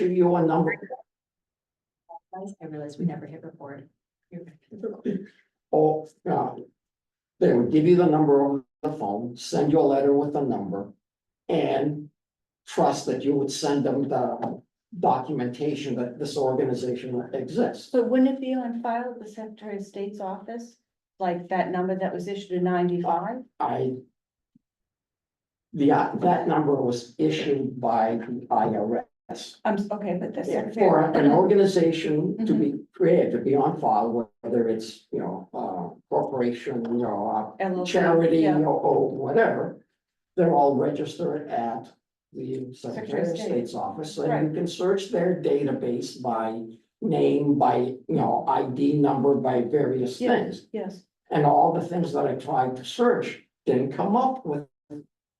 you a number. I realized we never hit record. Or, they would give you the number over the phone, send you a letter with a number. And trust that you would send them the documentation that this organization exists. So wouldn't it be on file at the Secretary of State's office? Like that number that was issued in 95? That number was issued by the IRS. Okay, but the Yeah, Secretary. for an organization to be created, to be on file, whether it's, corporation, LLC, charity yeah. or whatever. They're all registered at the Secretary of State. State's office, and you Right. can search their database by name, by, ID number, by various Yes, things. yes. And all the things that I tried to search didn't come up with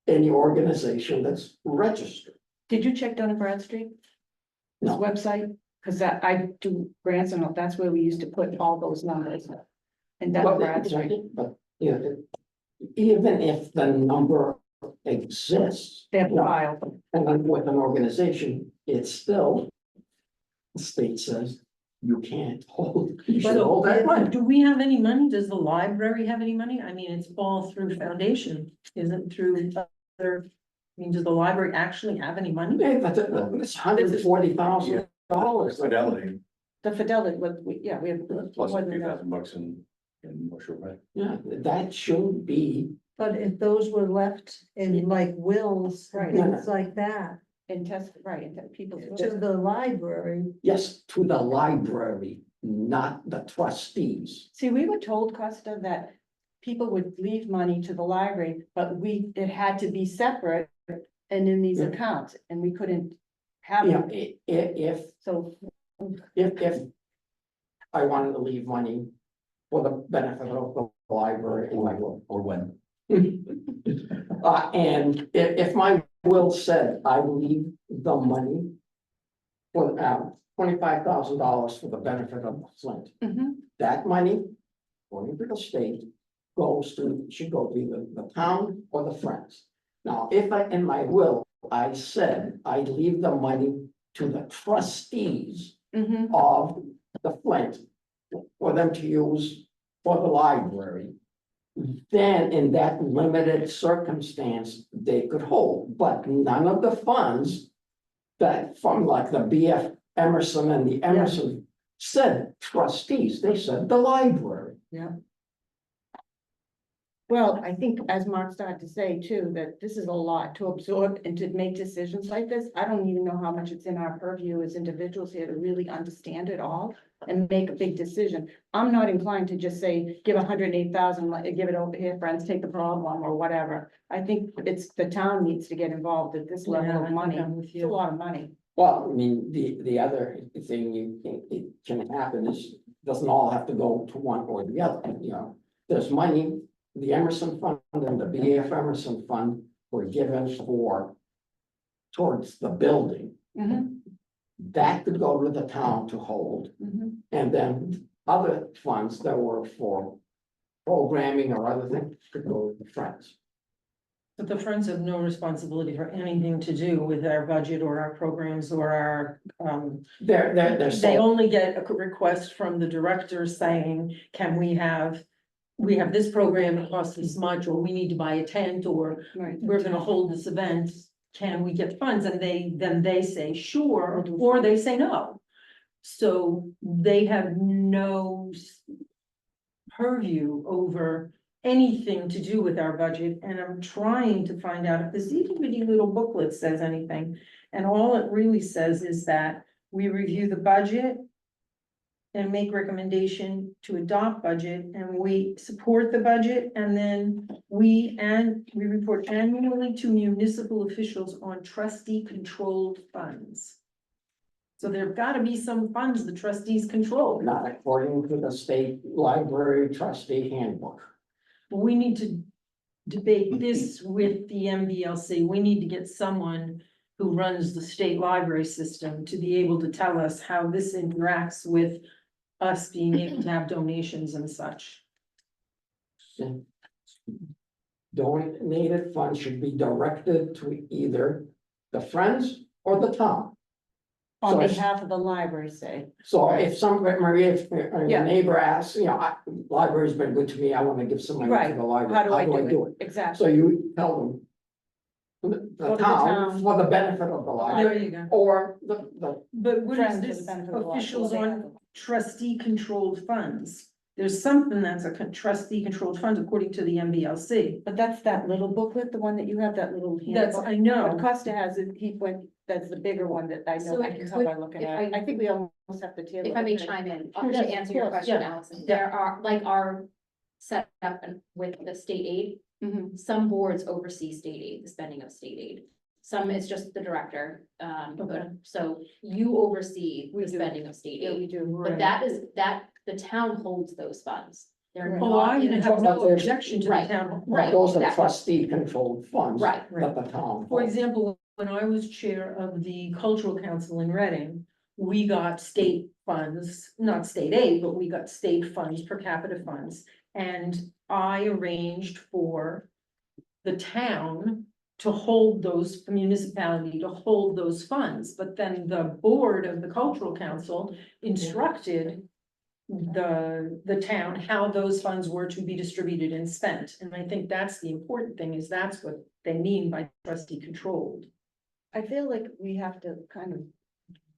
any organization that's registered. Did you check Dun& Bradstreet? This No. website? Because I do grants and that's where we used to put all those numbers. And Dun& Bradstreet, But, even if the number exists. they have no, filed. And then with an organization, it's still, the state says, you can't hold, you should hold that money. Do we have any money? Does the library have any money? I mean, it's all through foundation, isn't through other. I mean, does the library actually have any money? Yeah, but it's $140,000. Fidelity, The Fidelity, yeah, we have. plus more a than few that. $1,000 in North Bay. Yeah, that should be, But if those were left in like wills Right. and things like that, And test, right, and people's. to the library, yes, to the library, not the trustees. See, we were told, Costa, that people would leave money to the library, but it had to be separate and in these Yeah. accounts, and we couldn't have You know, it, if so. If I wanted to leave money for the benefit of the library in my will. Or when? And if my will said I leave the money for, $25,000 for the benefit of Flint, Mhm. that money, according to the state, should go to either the town or the friends. Now, if in my will, I said I leave the money to the trustees Mhm. of the Flint for them to use for the library. Then in that limited circumstance, they could hold, but none of the funds that from like the BF Emerson and the Emerson said trustees, they said the library. Well, I think as Mark started to say too, that this is a lot to absorb and to make decisions like this. I don't even know how much it's in our purview as individuals here to really understand it all and make a big decision. I'm not inclined to just say, give 108,000, give it over here, friends, take the problem or whatever. I think the town needs to get involved at this level Yeah, I of think money. I'm with It's a you. lot of money. Well, I mean, the other thing it can happen is, doesn't all have to go to one or the other, There's money, the Emerson Fund and the BF Emerson Fund were given towards the building. Mhm, That could go to the town to hold, mhm. and then other funds that were for programming or other things could go to the friends. But the Friends have no responsibility for anything to do with our budget or our programs or our, They're they so, only get a request from the director saying, can we have this program, it costs this much, or we need to buy a tent, or Right. we're gonna hold this event, can we get funds? And then they say, sure, or they say no. So they have no purview over anything to do with our budget, and I'm trying to find out if this itty bitty little booklet says anything. And all it really says is that we review the budget and make recommendation to adopt budget, and we support the budget, and then we report annually to municipal officials on trustee controlled funds. So there've gotta be some funds the trustees control. not according to the state library trustee handbook. But we need to debate this with the MBLC. We need to get someone who runs the state library system to be able to tell us how this interacts with us being able to have donations and such. Donated funds should be directed to either the friends or the town. On So if- behalf of the library, say. So if somebody, Maria, if your Yeah. neighbor asks, library's been good to me, I wanna give some money Right. to the library. How do I do it? So Exactly. you tell them. Go The to the town, town. for the benefit of the library, There you go. or the, But what Friends is for the this benefit of the library. officials on trustee controlled funds? There's something that's a trustee controlled fund according to the MBLC. But that's that little booklet, the one that you have, that little That's, handbook. I But know, Costa has it, he went, that's the bigger one that I know, So I it can tell could- by looking if at it. I think we almost have to table. If I may it. chime in, Sure, to yes, answer of your course, question, yeah. Allison, there are, like our setup with the state aid, Mhm. some boards oversee state aid, the spending of state aid. Some it's just the director, Okay. so you oversee We the do. spending of state Yeah, we aid. do. But that is, the town holds those funds. They're Right. oh, I not, even have But no there's- objection to the right, town. right. those are exactly. trustee controlled funds. Right. That the town. For holds. example, when I was chair of the cultural council in Reading, we got state funds, not state aid, but we got state funds, per capita funds. And I arranged for the town to hold those, the municipality to hold those funds. But then the board of the cultural council instructed the town how those funds were to be distributed and spent. And I think that's the important thing, is that's what they mean by trustee controlled. I feel like we have to kind of,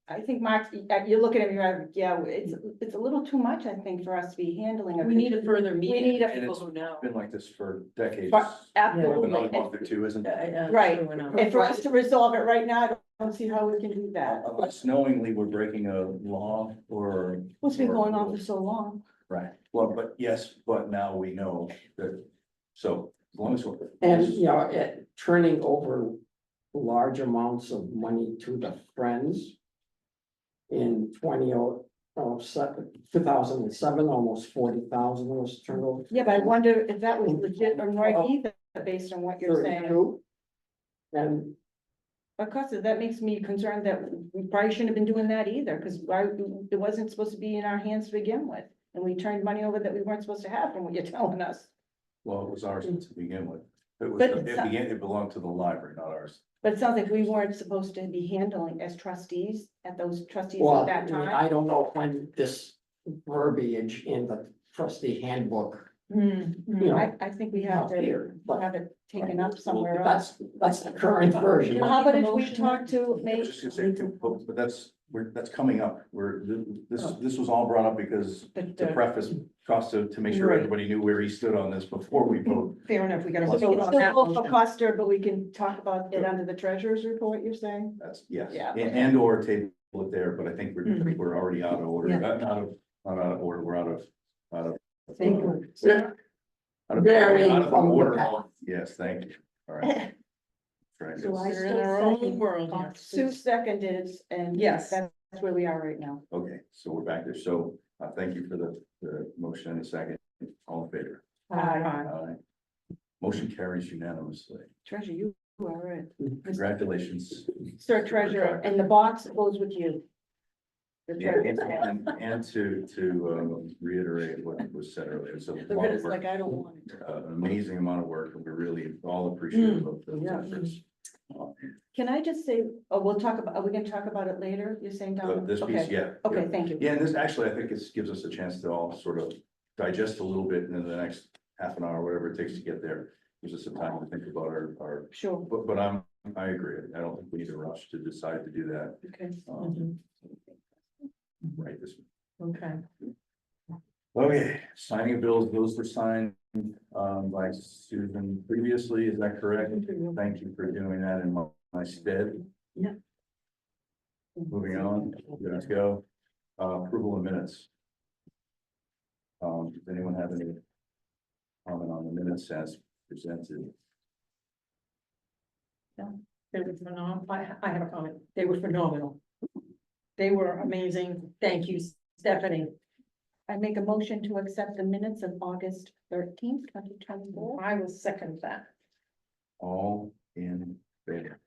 I think Mark, you're looking at me, right, yeah, it's a little too much, I think, for us to be handling. We need a further meeting. need a- of people who know. Been like this for decades. But Another absolutely, month or two, isn't it? Right. True enough. and for us to resolve it right now, I don't see how we can do that. Unless knowingly we're breaking a law or. It's been going on for so long. Right, well, but yes, but now we know that, so as long as we're. And, turning over large amounts of money to the Friends. In 2007, almost 40,000 was turned over. Yeah, but I wonder if that was legit or right either, based on what you're saying. 32. And But Costa, that makes me concerned that we probably shouldn't have been doing that either, because it wasn't supposed to be in our hands to begin with. And we turned money over that we weren't supposed to have from what you're telling us. Well, it was ours to begin with. It was, But it belonged to the library, not ours. But it sounds like we weren't supposed to be handling as trustees at those trustees well, at that time. I don't know when this verbiage in the trustee handbook. I think we have to Appeared, but have it taken up somewhere else. that's the current version. Well, how about if we Motion. talk to, I was maybe, just gonna say, but that's coming up, this was all brought up because to but, preface Costa, to make sure Right. everybody knew where he stood on this before we vote. Fair enough, we gotta so we vote can on still that vote for motion. Costa, but we can talk about it under the treasurer's report, you're saying? That's, yes, Yeah. and or table it there, but I think Mhm. we're already out of order, Yeah. not out of order, we're out of. Thank you. Yeah. Out of- Varying out of from the order. path. Yes, thank you, all right. Right, So I We're in still our own second. world here. Sue seconded, and Yes. that's where we are right now. okay, so we're back there, so, thank you for the motion and the second, all in favor? Aye. Aye. Motion carries unanimously, Treasurer, you are it. congratulations. Sir Treasurer, and the box goes with you. The treasurer. And to reiterate what was said earlier, so. The red is like, I don't want it. An amazing amount of work, and we're really all appreciative of those yeah. efforts. Can I just say, oh, we'll talk about, are we gonna talk about it later? You're saying down? This piece, Okay. yeah. Okay, thank you. Yeah, and this actually, I think it gives us a chance to all sort of digest a little bit in the next half an hour, whatever it takes to get there. Gives us some time to think about our, Sure, but I agree. I don't think we need to rush to decide to do that. okay. Right this. Okay. Okay, signing of bills, those were signed by Susan previously, is that correct? Thank you for doing that in my stead. Yeah. Moving on, let's go. Approval of minutes. Does anyone have any comment on the minutes as presented? They were phenomenal. I have a comment. They were phenomenal. They were amazing. Thank you, Stephanie. I make a motion to accept the minutes of August 13th, 2024. I will second that. All in favor?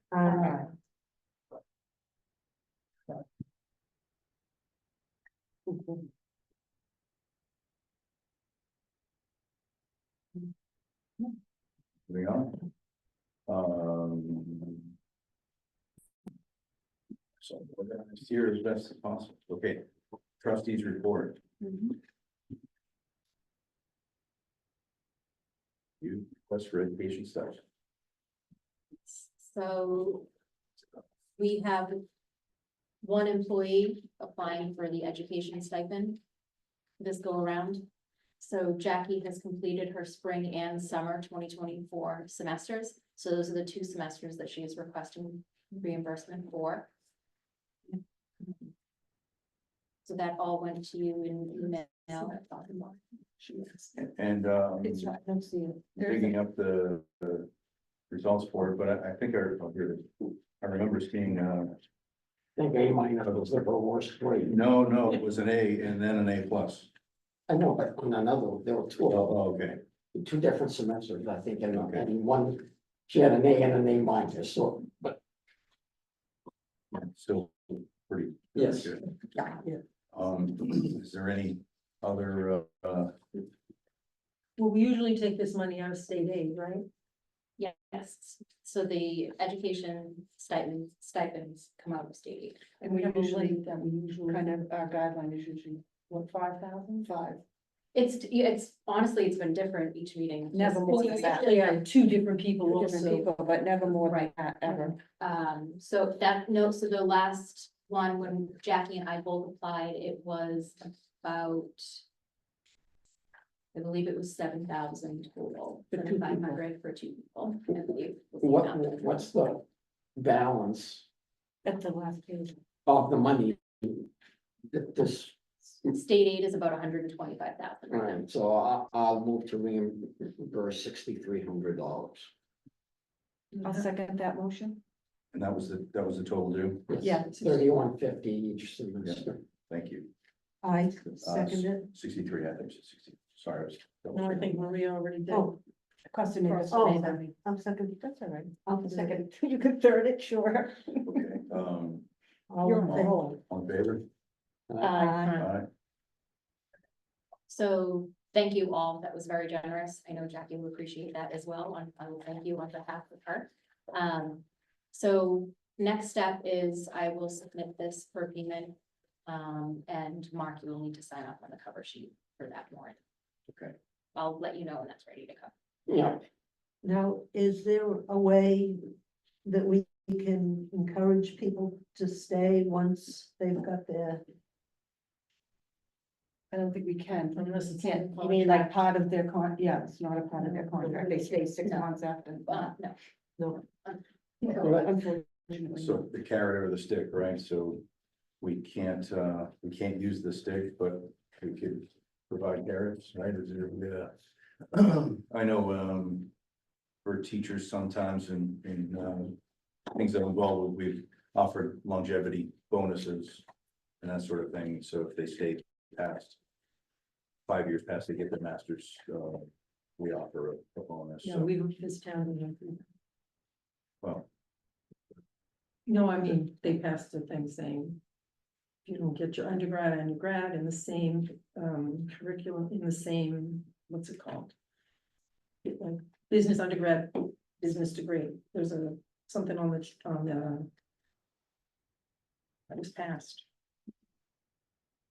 Moving on. So organized here as best as possible. Okay, trustees report. You request for education stuff. So we have one employee applying for the education stipend this go around. So Jackie has completed her spring and summer 2024 semesters. So those are the 2 semesters that she is requesting reimbursement for. So that all went to you in email. And It's not, I don't see it. digging up the results for it, but I think I remember seeing, I think A minus was the worst grade. no, it was an A and then an A plus. I know, but on another, there were 2 of Oh, okay, them, 2 different semesters, I think, and Okay. one, she had an A and an A minus, so, but still pretty. yes. good. Yeah. Is there any other, Well, we usually take this money out of state aid, right? Yes, so the education stipends come out of state aid. And we Never usually, believed that we usually. kind of, our guideline is usually, What, 5,000? 5. It's honestly, it's been different each meeting. Never Just- more Well, than you that. actually had 2 different people Different also. people, but never more than Right. that, ever. So that, no, so the last one, when Jackie and I both applied, it was about. I believe it was 7,000 total, For 2 people. 7,500 for 2 people, I believe. was the What, amount. what's the balance At the last page. of the money? This, State aid is about 125,000 right now. right, so I'll move to reimburse $6,300. I'll second that motion. and that was the total due? Yeah. 3150 each semester. Thank you. I second it. 63, I think, 60, sorry. I was double No, I checking. think Maria already did. Oh, Costa Rica. Cross- Oh, Sorry. I'm second. That's all right. I'll Second, you could third it, sure. Okay, All You're in favor? all. on favor? Uh, So thank you all. That was very generous. I know Jackie will appreciate that as well. I will thank you on behalf of her. So next step is I will submit this for payment. And Mark, you will need to sign off on the cover sheet for that warrant. Okay. I'll let you know when that's ready to go. Yeah, Now, is there a way that we can encourage people to stay once they've got their, I don't think we can. Unless it's in Can't, the you mean like contract. part of their yeah, it's not a part of their contract. They stay 6 No. months after. No. no, Unfortunately. So the carrot or the stick, right? So we can't use the stick, but we could provide carrots, right? Is there, I know, for teachers sometimes in things that involve, we've offered longevity bonuses and that sort of thing. So if they stay past 5 years past they get their masters, we offer a bonus. Yeah, So, we, this town, didn't. well, No, I mean, they passed a thing saying. If you don't get your undergrad and your grad in the same curriculum, in the same, what's it called? Like business undergrad, business degree, there's something on the. That was passed.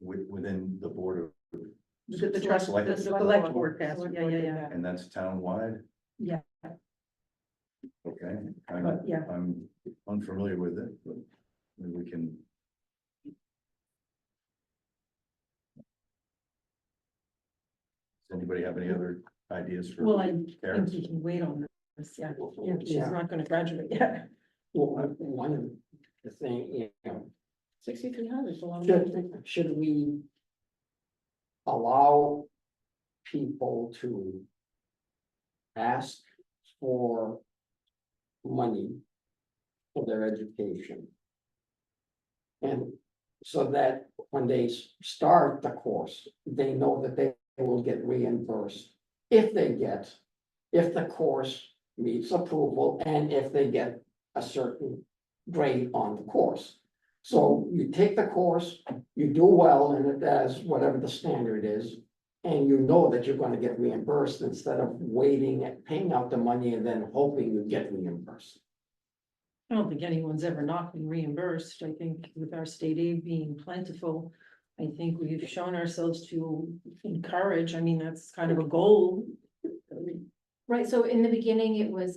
within the board of, The trust, Select- the select board passed, yeah. and that's townwide? Yeah. Okay, But, yeah. I'm unfamiliar with it, but maybe we can. Does anybody have any other ideas for? Well, I think carrots? you can wait on this, yeah, she's Yeah. not gonna graduate yet. well, one of the thing, 6,300 is a lot. should we allow people to ask for money for their education? And so that when they start the course, they know that they will get reimbursed if the course meets approval and if they get a certain grade on the course. So you take the course, you do well and it does whatever the standard is. And you know that you're gonna get reimbursed instead of waiting and paying out the money and then hoping you get reimbursed. I don't think anyone's ever not been reimbursed. I think with our state aid being plentiful, I think we've shown ourselves to encourage, I mean, that's kind of a goal. Right, so in the beginning, it was,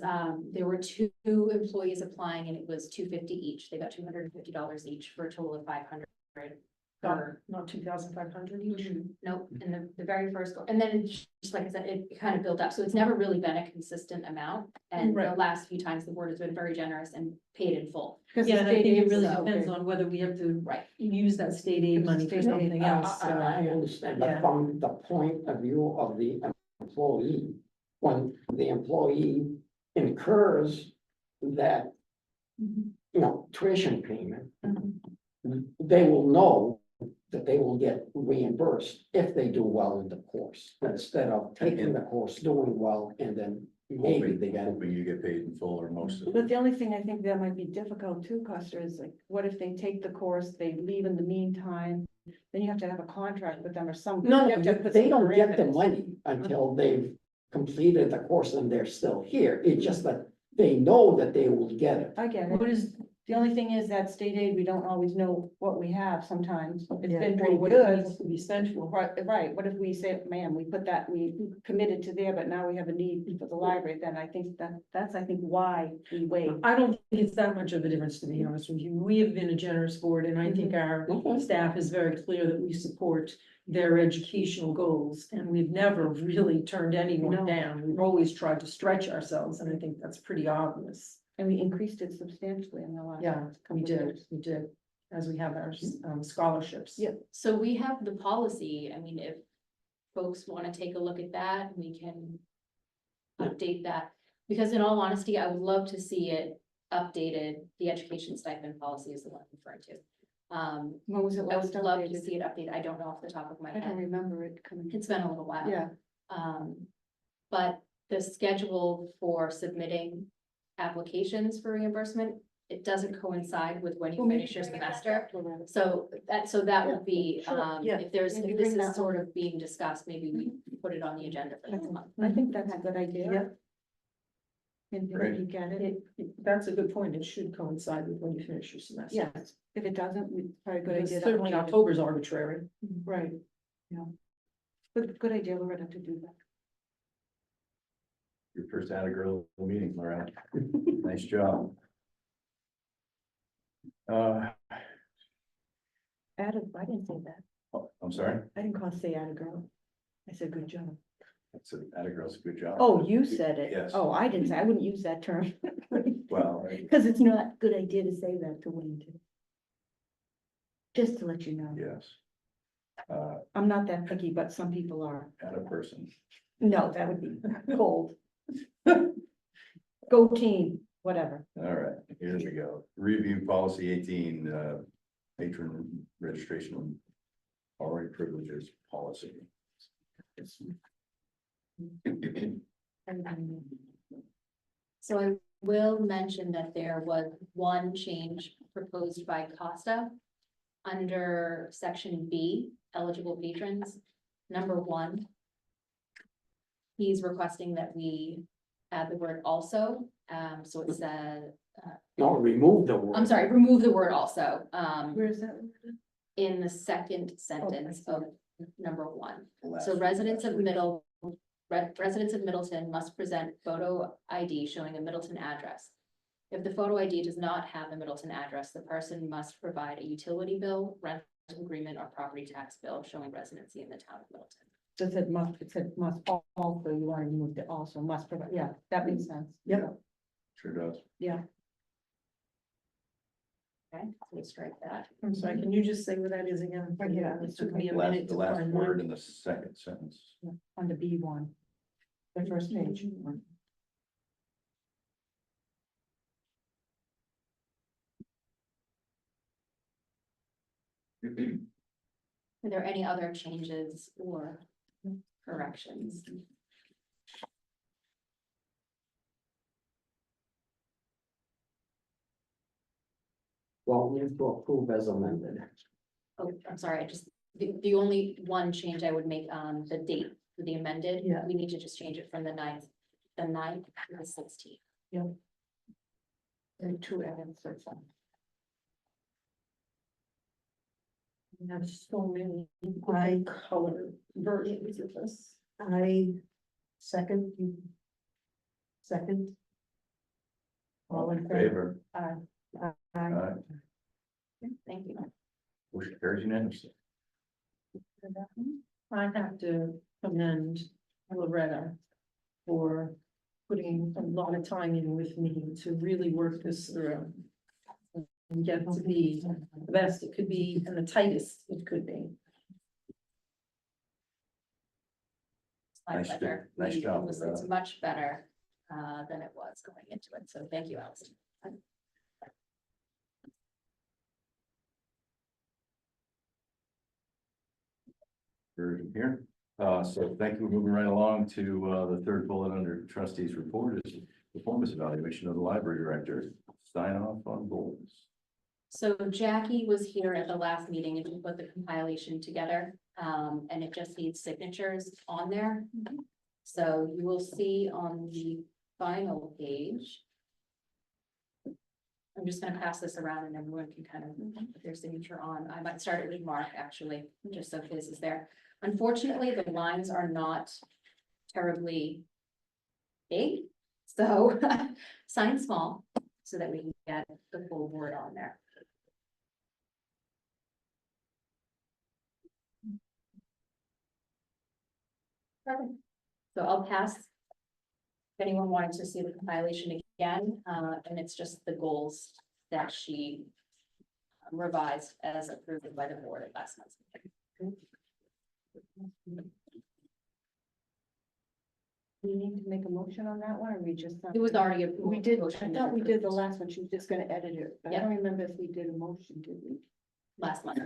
there were two employees applying and it was $250 each. They got $250 each for a total of 500. Not 2,500 each. Nope, in the very first, and then it's just like I said, it kind of built up, so it's never really been a consistent amount. And the Right. last few times, the board has been very generous and paid in full. Because the Yeah, and I state think it aid really is so depends big. on whether we have to Right. use that state aid money for State aid. something else. I understand, but Yeah. from the point of view of the employee, when the employee incurs that, tuition payment, they will know that they will get reimbursed if they do well in the course, instead of taking the course, doing well, and then maybe they get. Hoping you get paid in full or most of But it. the only thing I think that might be difficult too, Custer, is like, what if they take the course, they leave in the meantime? Then you have to have a contract with them or some. No, you have to put they some don't get the parameters. money until they've completed the course and they're still here. It's just that they know that they will get it. I get What it. is, The only thing is that state aid, we don't always know what we have sometimes. It's Yeah. been pretty what it good. needs to be spent for? Right, what if we say, man, we put that, we committed to there, but now we have a need for the library, then I think that's, I think, why we wait. I don't think it's that much of a difference, to be honest with you. We have been a generous board, and I think our Okay. staff is very clear that we support their educational goals, and we've never really turned anyone No. down. We've always tried to stretch ourselves, and I think that's pretty obvious. And we increased it substantially in the last. Yeah, couple we of did, years. we did, as we have our scholarships. Yeah. So we have the policy, I mean, if folks wanna take a look at that, we can update that. Because in all honesty, I would love to see it updated, the education stipend policy is the one I'm referring to. When was it I last would love to updated? see it updated, I don't know off the top of my I don't head, remember it coming. it's been a little while. Yeah, But the schedule for submitting applications for reimbursement, it doesn't coincide with when you Well, maybe finish your bring it back semester. up to Loretta. So that would be, sure, yeah. if there's, Maybe if this bring is that sort of being discussed, maybe we put it on the agenda for next month. I think that's a good idea. Yep. And if Great. you get it, That's a good point. It should coincide with when you finish your semester. yes, if it doesn't, we probably a good Because idea. to certainly update it. October's arbitrary. Right, yeah. Good idea, Loretta, to do that. Your first girl meeting, Loretta. Nice job. I didn't say that. Oh, I'm sorry, I didn't say add a girl. I said good job. that's a girl's a good job. Oh, you said it. Yes. Oh, I didn't say, I wouldn't use that term. Well, Because it's not a good idea to say that to Wayne too. Just to let you know. yes. I'm not that picky, but some people are. At a person. No, that would be cold. Go team, whatever. All right, here we go. Review policy 18, patron registration. Already privileges policy. So I will mention that there was one change proposed by Costa under section B, eligible patrons, number 1. He's requesting that we add the word also, so it said, No, remove the word. I'm sorry, remove the word also, Where is that? in the second sentence see. of number 1. Last- So residents of residents of Middleton must present photo ID showing a Middleton address. If the photo ID does not have a Middleton address, the person must provide a utility bill, rental agreement, or property tax bill showing residency in the town of Middleton. So it said must also, you want to remove the also, must provide, yeah, that makes sense. Yep. Sure does. Yeah, Okay, so we strike that. I'm sorry, can you just say what that is again? Yeah, It took me a Last, minute the to last find word mine. in the second sentence. on the B one. The first page. Are there any other changes or corrections? Well, we have to approve as amended. Oh, I'm sorry, the only one change I would make on the date for the amended. Yeah. We need to just change it from the 9th to the 16th. And two edits or something. We have so many I- color versions of this. I second. You second. All in favor? I, Aye. Thank you. Motion carries unanimously. I have to commend Loretta for putting a lot of time in with me to really work this through. And get it to be the best it could be and the tightest it could be. It's my Nice pleasure. nice job, It's Loretta. much better than it was going into it, so thank you, Allison. Version here. So thank you. We're moving right along to, the third bullet under trustees report is performance evaluation of the library director. Sign off on goals. So Jackie was here at the last meeting and she put the compilation together, and it just needs signatures on there. So you will see on the final page. I'm just gonna pass this around and everyone can kind of put their signature on. I might start it with Mark, actually, just so his is there. Unfortunately, the lines are not terribly big, so sign small so that we can get the full board on there. Perfect. So I'll pass. If anyone wanted to see the compilation again, and it's just the goals that she revised as approved by the board at last month's meeting. We need to make a motion on that one, or we just? It was already approved. We did, I Motion thought we did the approved last one, she was just gonna edit it. I Yeah. don't remember if we did a motion, did we? last month.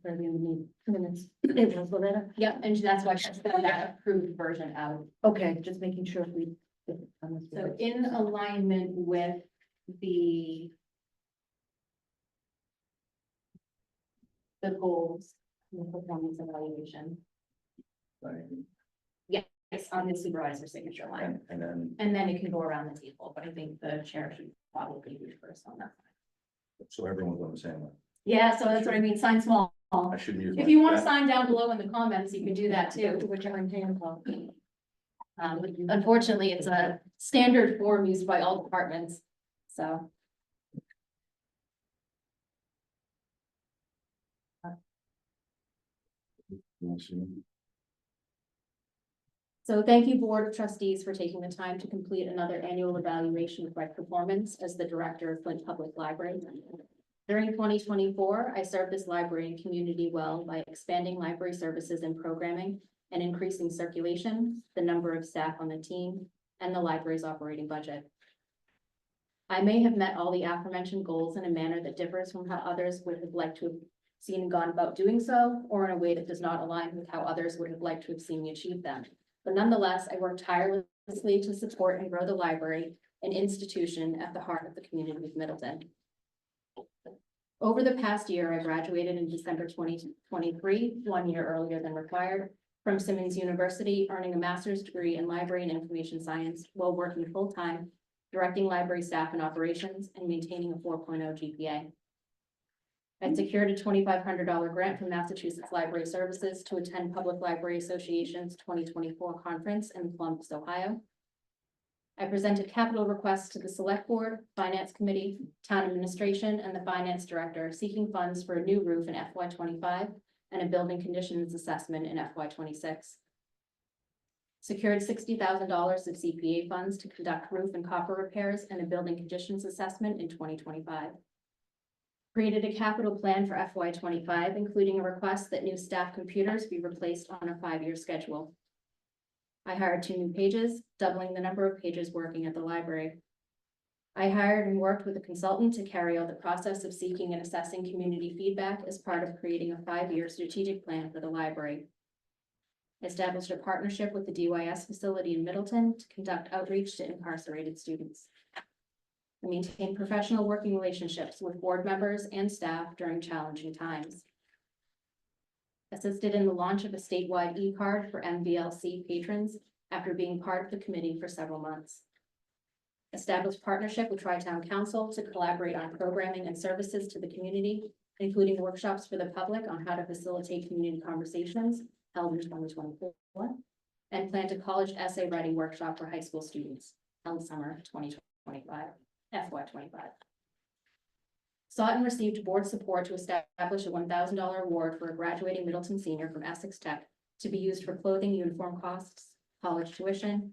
Early in the meeting, minutes. It was Loretta? Yep, and that's why she sent that approved version out. Okay, just making sure if we. So in alignment with the goals, and the performance evaluation, Right? it's on the supervisor signature line. And then, And then it can go around the table, but I think the chair should probably be first on that. so everyone's on the same line. Yeah, so that's what I mean, sign small. I shouldn't use. If my- you want to that- sign down below in the comments, you can do that too. Which I'm hand call. Unfortunately, it's a standard form used by all departments, so. So thank you, Board of Trustees, for taking the time to complete another annual evaluation of my performance as the Director of Flint Public Library. During 2024, I served this library and community well by expanding library services and programming and increasing circulation, the number of staff on the team, and the library's operating budget. I may have met all the aforementioned goals in a manner that differs from how others would have liked to have seen and gone about doing so, or in a way that does not align with how others would have liked to have seen me achieve them. But nonetheless, I worked tirelessly to support and grow the library, an institution at the heart of the community of Middleton. Over the past year, I graduated in December 2023, 1 year earlier than required, from Simmons University, earning a master's degree in library and information science while working full-time, directing library staff and operations, and maintaining a 4.0 GPA. I secured a $2,500 grant from Massachusetts Library Services to attend Public Library Association's 2024 conference in Columbus, Ohio. I presented capital requests to the Select Board, Finance Committee, Town Administration, and the Finance Director, seeking funds for a new roof in FY 25 and a building conditions assessment in FY 26. Secured $60,000 of CPA funds to conduct roof and copper repairs and a building conditions assessment in 2025. Created a capital plan for FY 25, including a request that new staff computers be replaced on a 5-year schedule. I hired 2 new pages, doubling the number of pages working at the library. I hired and worked with a consultant to carry out the process of seeking and assessing community feedback as part of creating a 5-year strategic plan for the library. Established a partnership with the DYS facility in Middleton to conduct outreach to incarcerated students. I maintain professional working relationships with board members and staff during challenging times. Assisted in the launch of a statewide e-card for MVLC patrons after being part of the committee for several months. Establish partnership with Tri-Town Council to collaborate on programming and services to the community, including workshops for the public on how to facilitate community conversations held in 2024. And plant a college essay writing workshop for high school students held summer 2025, FY25. Sought and received board support to establish a $1,000 award for a graduating Middleton senior from Essex Tech to be used for clothing, uniform costs, college tuition,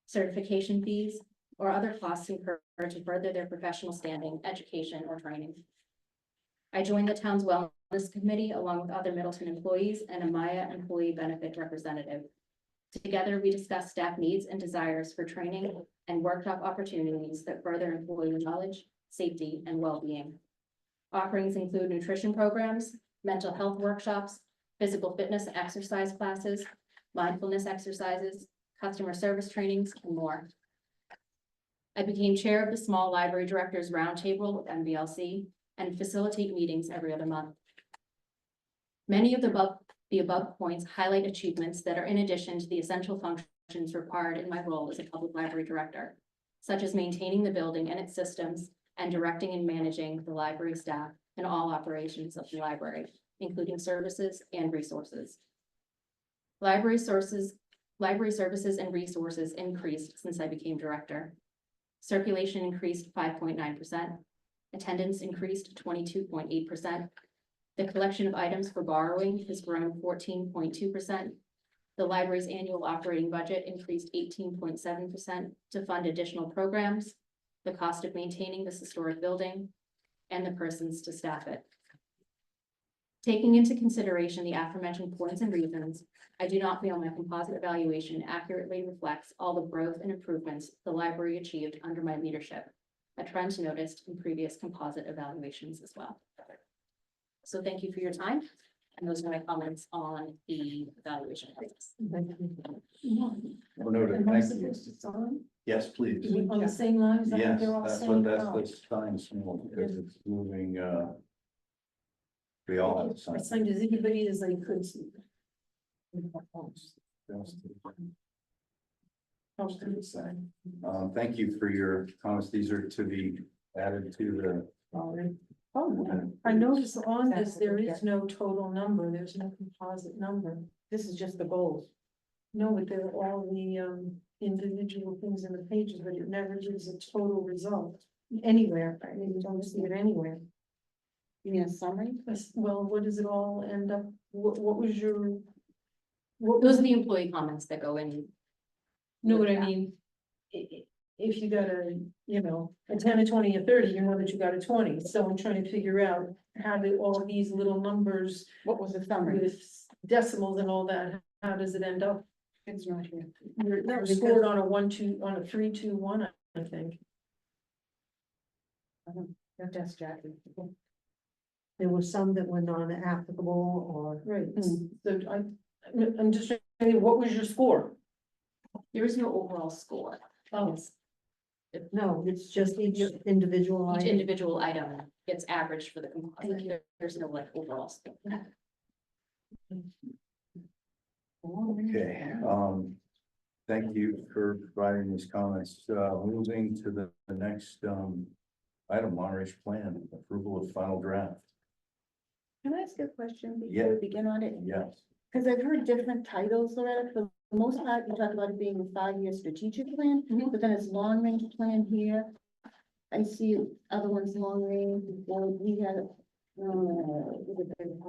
certification fees, or other costs incurred to further their professional standing, education, or training. I joined the town's wellness committee along with other Middleton employees and a Maya employee benefit representative. Together, we discussed staff needs and desires for training and workshop opportunities that further employee knowledge, safety, and well-being. Offerings include nutrition programs, mental health workshops, physical fitness and exercise classes, mindfulness exercises, customer service trainings, and more. I became chair of the Small Library Directors Roundtable with MBLC and facilitate meetings every other month. Many of the above points highlight achievements that are in addition to the essential functions required in my role as a public library director, such as maintaining the building and its systems and directing and managing the library staff and all operations of the library, including services and resources. Library services and resources increased since I became director. Circulation increased 5.9%. Attendance increased 22.8%. The collection of items for borrowing has grown 14.2%. The library's annual operating budget increased 18.7% to fund additional programs, the cost of maintaining this historic building, and the persons to staff it. Taking into consideration the aforementioned points and reasons, I do not feel my composite evaluation accurately reflects all the growth and improvements the library achieved under my leadership, a trend noticed in previous composite evaluations as well. So thank you for your time, and those are my comments on the evaluation process. Well noted, Am I thank you. supposed to sign? Yes, please. On the same lines? I think Yes, they're all that's saying what, no. that's fine, small, because it's moving, we all have to I sign. signed as anybody as I could. Thank you for your comments. These are to be added to the. Oh, I noticed on this, there is no total number, there's no composite number. This is just the goals. No, but there are all the individual things in the pages, but it never gives a total result anywhere. I mean, you don't see it anywhere. You mean a summary? Well, what does it all end up, what was your? Those are the employee comments that go in. Know what I Yeah. mean? If you got a, a 10, a 20, a 30, you know that you got a 20, so I'm trying to figure out how do all these little numbers What was the summary? with decimals and all that, how does it end up? It's not here. You're No, scored on a 1, 2, on a 3, 2, 1, I think. That's Jackie. There were some that were non-applicable or. Right, Mm. so I'm just trying, what was your score? There is no overall score. Oh, No, it's just each individual Each item. individual item gets averaged for the composite. There's no like overall score. Okay, thank you for providing these comments. Moving to the next, item, long-range plan, approval of final draft. Can I ask you a question Yeah. before we begin on it? Yes, Because I've heard different titles, Loretta. For the most part, you talk about it being a 5-year strategic plan, but then it's long range plan here. I see other ones long range, or we had.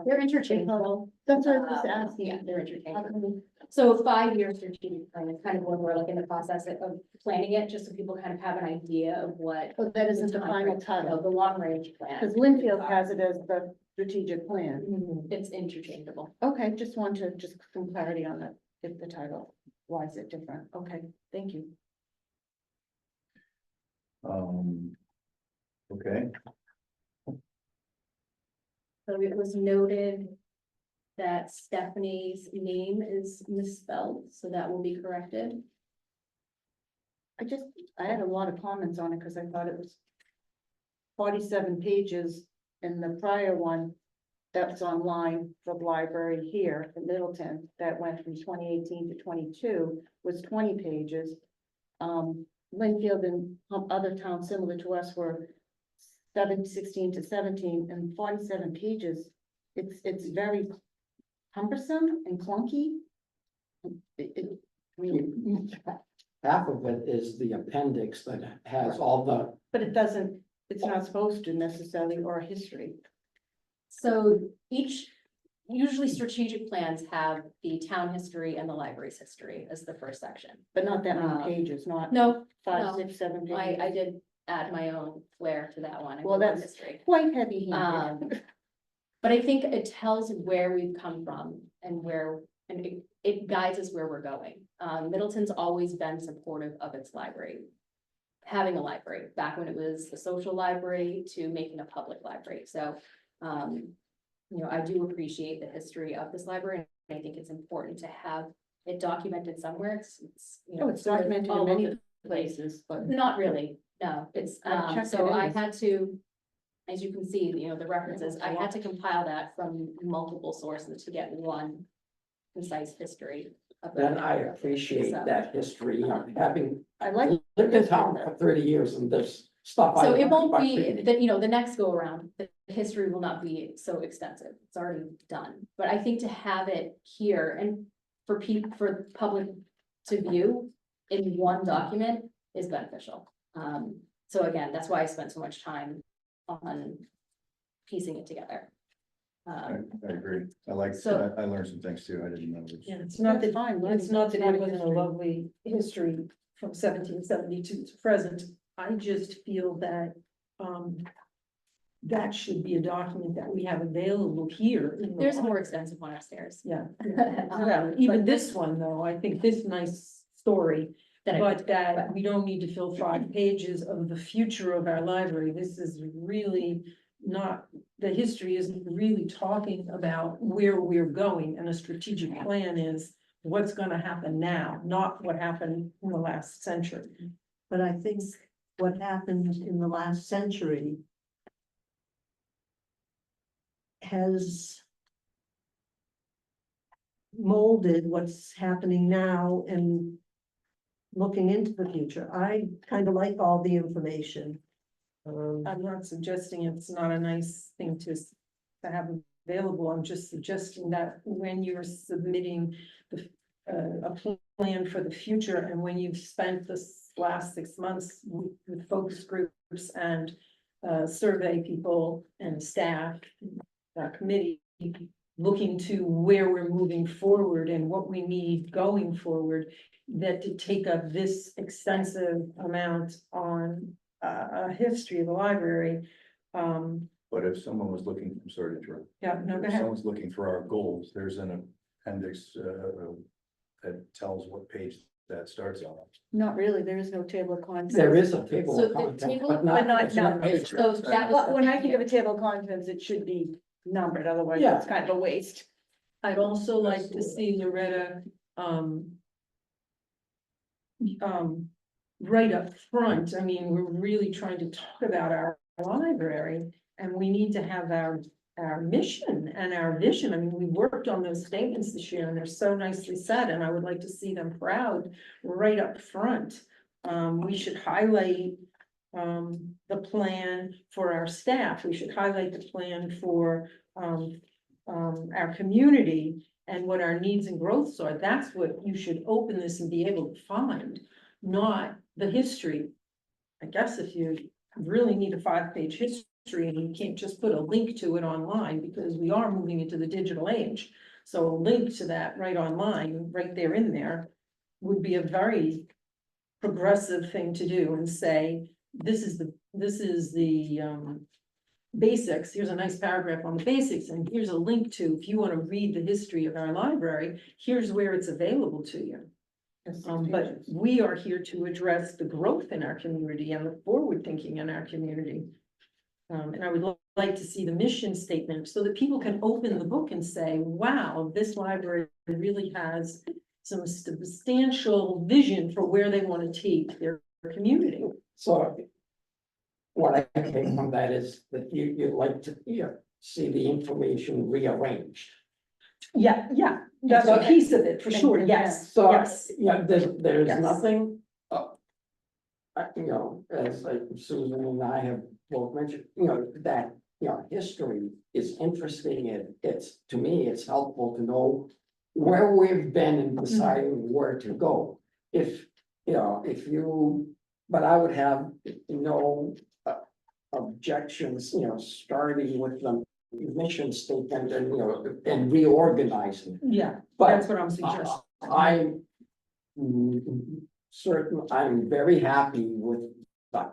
They're interchangeable. That's what I was just asking. Yeah, they're How interchangeable. come we- So 5-year strategic plan is kind of when we're like in the process of planning it, just so people kind of have an idea of what. Oh, that isn't the final No, title, the long range plan. because Linfield has it as the strategic plan. It's interchangeable. Okay, just want to, just some clarity on the, if the title, why is it different? Okay, thank you. okay, So it was noted that Stephanie's name is misspelled, so that will be corrected. I had a lot of comments on it because I thought it was 47 pages in the prior one that was online for the library here in Middleton, that went from 2018 to 22, was 20 pages. Linfield and other towns similar to us were 16 to 17 and 47 pages. It's very cumbersome and clunky. I mean, Half of it is the appendix that has all the, but it doesn't, it's not supposed to necessarily, or history. So usually strategic plans have the town history and the library's history as the first section. But not that many pages, not No, 5, no. 6, 7 pages. I did add my own flair to that one. I Well, love that's- history. Quite heavy handed. But I think it tells where we've come from and it guides us where we're going. Middleton's always been supportive of its library. Having a library, back when it was a social library to making a public library, so, I do appreciate the history of this library. And I think it's important to have it documented somewhere, it's. Oh, it's sort of documented in all over many the place. places, but Not really, no, it's, I checked so it I in. had to, as you can see, the references, I had to compile that from multiple sources to get one concise history. of then the I library. appreciate So- that history, having I like. lived in town for 30 years and this stuff. So I it won't keep on be, reading. the next go around, the history will not be so extensive, it's already done. But I think to have it here and for for the public to view in one document is beneficial. So again, that's why I spent so much time on piecing it together. I agree. So- I learned some things too. I didn't know. This. Yeah, it's not That's that, fine, it's not that it wasn't a history. lovely history from 1772 to present. I just feel that, that should be a document that we have available here. in the There's a more library. extensive one upstairs. Yeah, yeah, even this one though, I think this nice story, That I- but that we don't need to fill 5 pages of the future of our library. This is really not, the history isn't really talking about where we're going, and a strategic plan is what's gonna happen now, not what happened in the last century. But I think what happened in the last century has molded what's happening now and looking into the future. I kind of like all the information. I'm not suggesting it's not a nice thing to have available, I'm just suggesting that when you're submitting a plan for the future, and when you've spent this last 6 months with focus groups and survey people and staff, committee, looking to where we're moving forward and what we need going forward, that to take up this extensive amount on a history of the library. But if someone was looking, I'm sorry to interrupt. Yeah, no, go If ahead. someone's looking for our goals, there's an appendix, that tells what page that starts on. Not really, there is no table of contents. There is a table So of the contents, table- but not. but not it's not numbers. page. So that was. But when I think of a table of contents, it should be numbered, otherwise Yeah. it's kind of a waste. I'd also like to see Loretta, right up front, I mean, we're really trying to talk about our library, and we need to have our mission and our vision. I mean, we worked on those statements this year, and they're so nicely said, and I would like to see them proud right up front. We should highlight the plan for our staff. We should highlight the plan for our community and what our needs and growths are. That's what you should open this and be able to find, not the history. I guess if you really need a 5-page history and you can't just put a link to it online, because we are moving into the digital age. So a link to that right online, right there in there, would be a very progressive thing to do, and say, this is the basics. Here's a nice paragraph on the basics, and here's a link to, if you want to read the history of our library, here's where it's available to you. But we are here to address the growth in our community and the forward thinking in our community. And I would like to see the mission statement so that people can open the book and say, wow, this library really has some substantial vision for where they want to take their community. So what I take from that is that you'd like to, see the information rearranged. Yeah, that's a piece of it, for sure, yes, So, yes. there's Yes. nothing, you know, as like Susan and I have both mentioned, you know, that, you know, history is interesting. It's, to me, it's helpful to know where we've been in deciding where to go. If, you know, if you, but I would have no objections, you know, starting with the mission statement and, you know, and reorganizing. Yeah, But that's what I'm suggesting. I'm certain, I'm very happy with the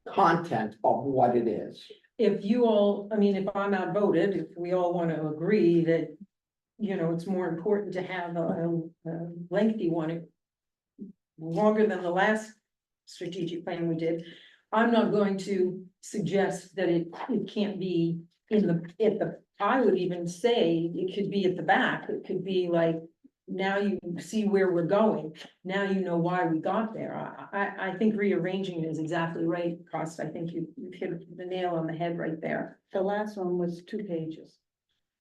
content of what it is. If you all, I mean, if I'm outvoted, if we all want to agree that, you know, it's more important to have a lengthy one, longer than the last strategic plan we did, I'm not going to suggest that it can't be I would even say it could be at the back. It could be like, now you see where we're going. Now you know why we got there. I think rearranging is exactly right, Cost. I think you hit the nail on the head right there. The last one was 2 pages.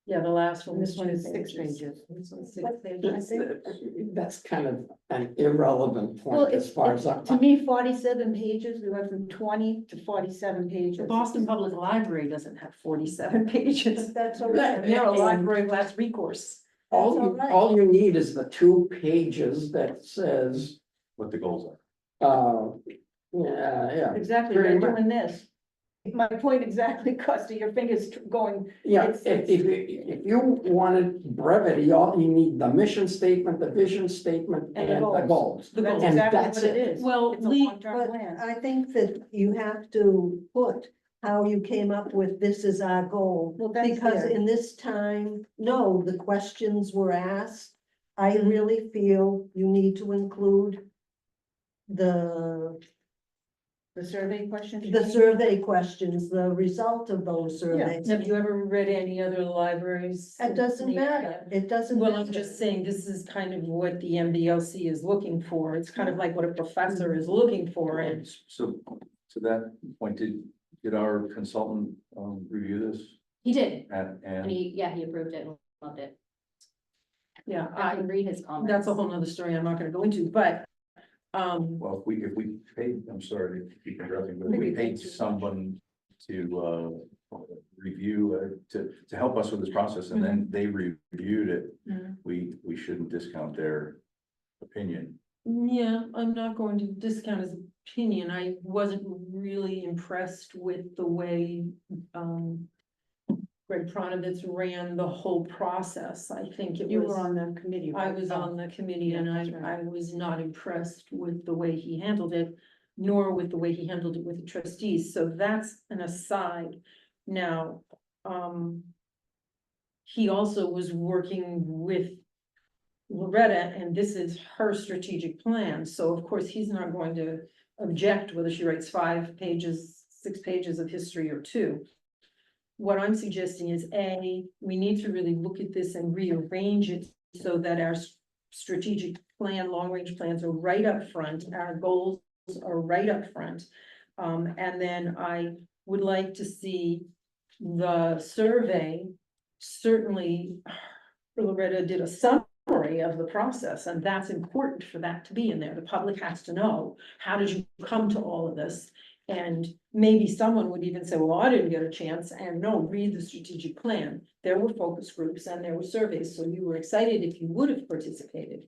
Yeah, the last one And was this one is 2 6 pages. pages. This one's 6 pages, I That's, think. that's kind of an irrelevant Well, point as far as I'm. to me, 47 pages, we went from 20 to 47 pages. The Boston Public Library doesn't have 47 pages. But that's all Yeah, right. They're a and- library of last recourse. All That's all you, right. all you need is the 2 pages that says, What the goals yeah. Exactly, Pretty they're much. doing this. My point exactly, Costa, your finger's going, Yeah, It's- if you wanted brevity, all you need the mission statement, the vision statement, And the and the goals. goals. The that's goals. And exactly that's what it it. is. Well, It's a Lee- long-term But plan. I think that you have to put how you came up with this is our goal. Well, that's Because there. in this time, no, the questions were asked. I Mm-hmm. really feel you need to include the The survey questions? you the mean? survey questions, the result of those surveys. Have you ever read any other libraries? It doesn't in the matter, area? it doesn't Well, matter. I'm just saying, this is kind of what the MBLC is looking for. It's kind of like what a professor is looking for, and So, to that point, did our consultant, review this? He did, And, and he approved it and loved it. yeah, I can read his comments. that's a whole nother story I'm not gonna go into, but, well, if we paid, I'm sorry to keep interrupting, but if Maybe we paid too much. someone to, review, to help us with this process, and then they reviewed it, Mhm. we shouldn't discount their opinion. yeah, I'm not going to discount his opinion. I wasn't really impressed with the way, Greg Pronovitz ran the whole process. I think it You was. were on the committee. I right? was Oh. on the committee Yeah, and that's right. I was not impressed with the way he handled it, nor with the way he handled it with the trustees, so that's an aside. Now, he also was working with Loretta, and this is her strategic plan, so of course, he's not going to object whether she writes 5 pages, 6 pages of history or 2. What I'm suggesting is, A, we need to really look at this and rearrange it so that our strategic plan, long-range plans are right up front, our goals are right up front. And then I would like to see the survey, certainly Loretta did a summary of the process, and that's important for that to be in there. The public has to know, how did you come to all of this? And maybe someone would even say, well, I didn't get a chance, and no, read the strategic plan. There were focus groups and there were surveys, so you were excited if you would have participated.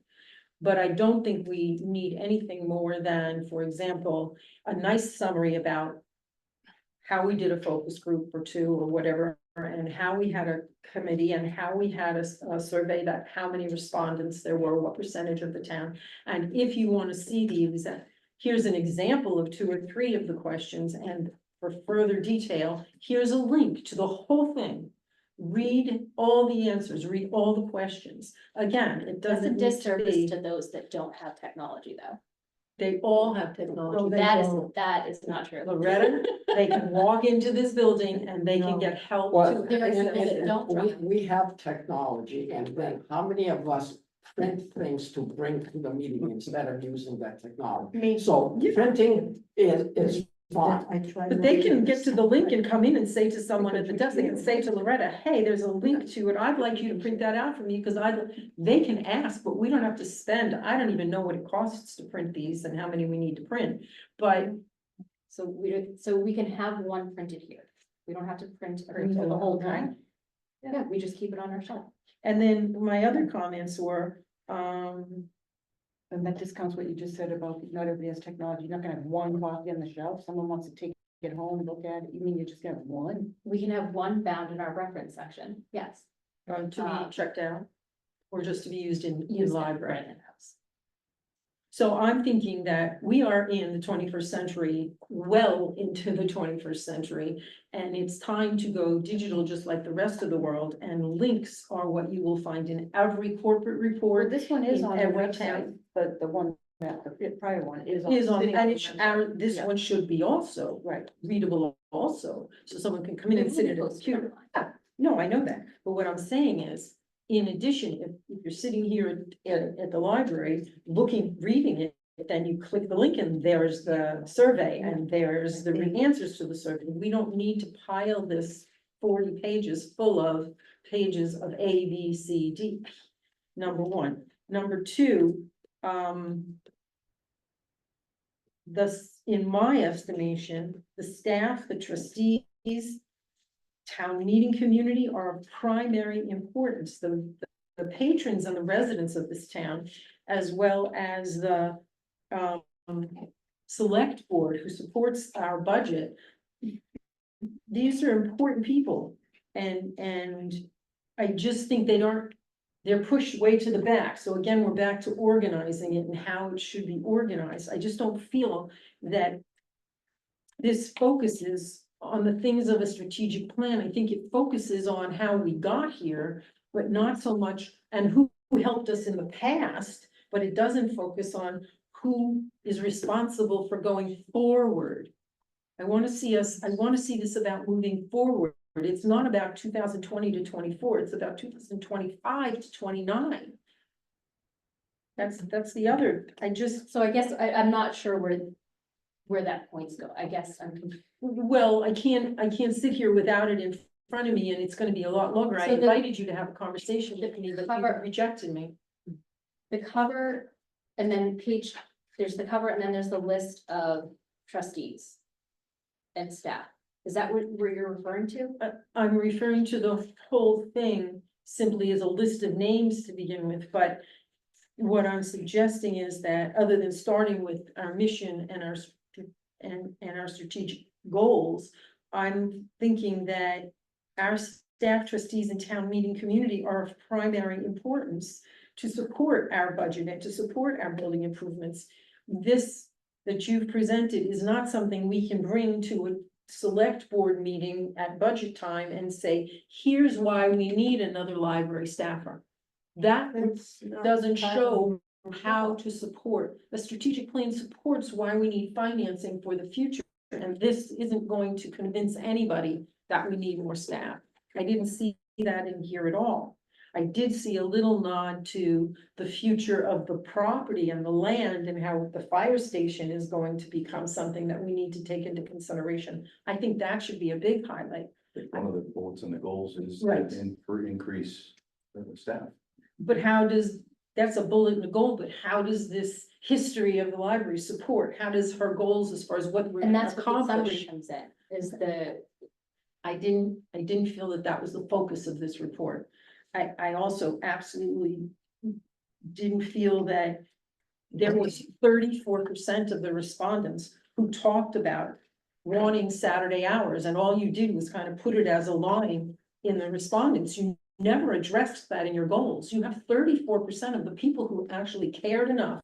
But I don't think we need anything more than, for example, a nice summary about how we did a focus group or 2 or whatever, and how we had a committee and how we had a survey that how many respondents there were, what percentage of the town. And if you want to see the exact, here's an example of 2 or 3 of the questions, and for further detail, here's a link to the whole thing. Read all the answers, read all the questions. Again, it That's a doesn't need to disservice be, to those that don't have technology, though. they all have technology. They That is, don't. that is not true. Loretta, they can walk into this building and they can No. get help Well, to There are access people that it. don't drive. we have technology, and then how many of us print things to bring to the meeting instead of using that technology? Me. So printing is fine. I tried. But they can get to the link and come in and say to someone at the desk, they can say to Loretta, hey, there's a link to it, I'd like you to print that out for me, because they can ask, but we don't have to spend, I don't even know what it costs to print these and how many we need to print. But So we can have one printed here. We don't have to print the whole thing. Yeah, we just keep it on our shelf. and then my other comments were, And that discounts what you just said about not everybody has technology. You're not gonna have one copy on the shelf. Someone wants to take it home, look at it. You mean you're just gonna have one? We can have one bound in our reference section, yes. to be checked out, or just to be used in Use that library. right in-house. So I'm thinking that we are in the 21st century, well into the 21st century, and it's time to go digital just like the rest of the world, and links are what you will find in every corporate Or report. this one is in on the every website, town. but the one, the prior one is on. Is on, sitting and the it's website. this Yeah. one should be also Right. readable also, so someone can come in and sit at a Post it computer. online. Yeah, no, I know that, but what I'm saying is, in addition, if you're sitting here at the library, reading it, then you click the link and there's the survey and there's the answers to the survey. We don't need to pile this 40 pages full of pages of A, B, C, D. Number one. Number two, in my estimation, the staff, the trustees, town meeting community are of primary importance. The patrons and the residents of this town, as well as the select board who supports our budget. These are important people, and I just think they're pushed way to the back. So again, we're back to organizing it and how it should be organized. I just don't feel that this focuses on the things of a strategic plan. I think it focuses on how we got here, but not so much, and who helped us in the past, but it doesn't focus on who is responsible for going forward. I want to see this about moving forward. It's not about 2020 to 24, it's about 2025 to 29. That's the other, So I guess I'm not sure where that points go. I guess well, I can't sit here without it in front of me, and it's gonna be a lot longer. I So the- invited you to have a conversation with me, but you cover- rejected me. the cover, and then there's the cover, and then there's the list of trustees and staff. Is that where you're referring to? I'm referring to the whole thing simply as a list of names to begin with, but what I'm suggesting is that other than starting with our mission and our strategic goals, I'm thinking that our staff, trustees, and town meeting community are of primary importance to support our budget and to support our building improvements. This that you've presented is not something we can bring to a select board meeting at budget time and say, here's why we need another library staffer. That doesn't show how to support. The strategic plan supports why we need financing for the future. And this isn't going to convince anybody that we need more staff. I didn't see that in here at all. I did see a little nod to the future of the property and the land and how the fire station is going to become something that we need to take into consideration. I think that should be a big highlight. One of the bullets and the goals is Right. for increase the staff. But that's a bullet and a goal, but how does this history of the library support? How does her goals as far as what we're And gonna that's what the summary accomplish? comes in, is the, I didn't feel that was the focus of this report. I also absolutely didn't feel that there was 34% of the respondents who talked about wanting Saturday hours, and all you did was kind of put it as a line in the respondents. You never addressed that in your goals. You have 34% of the people who actually cared enough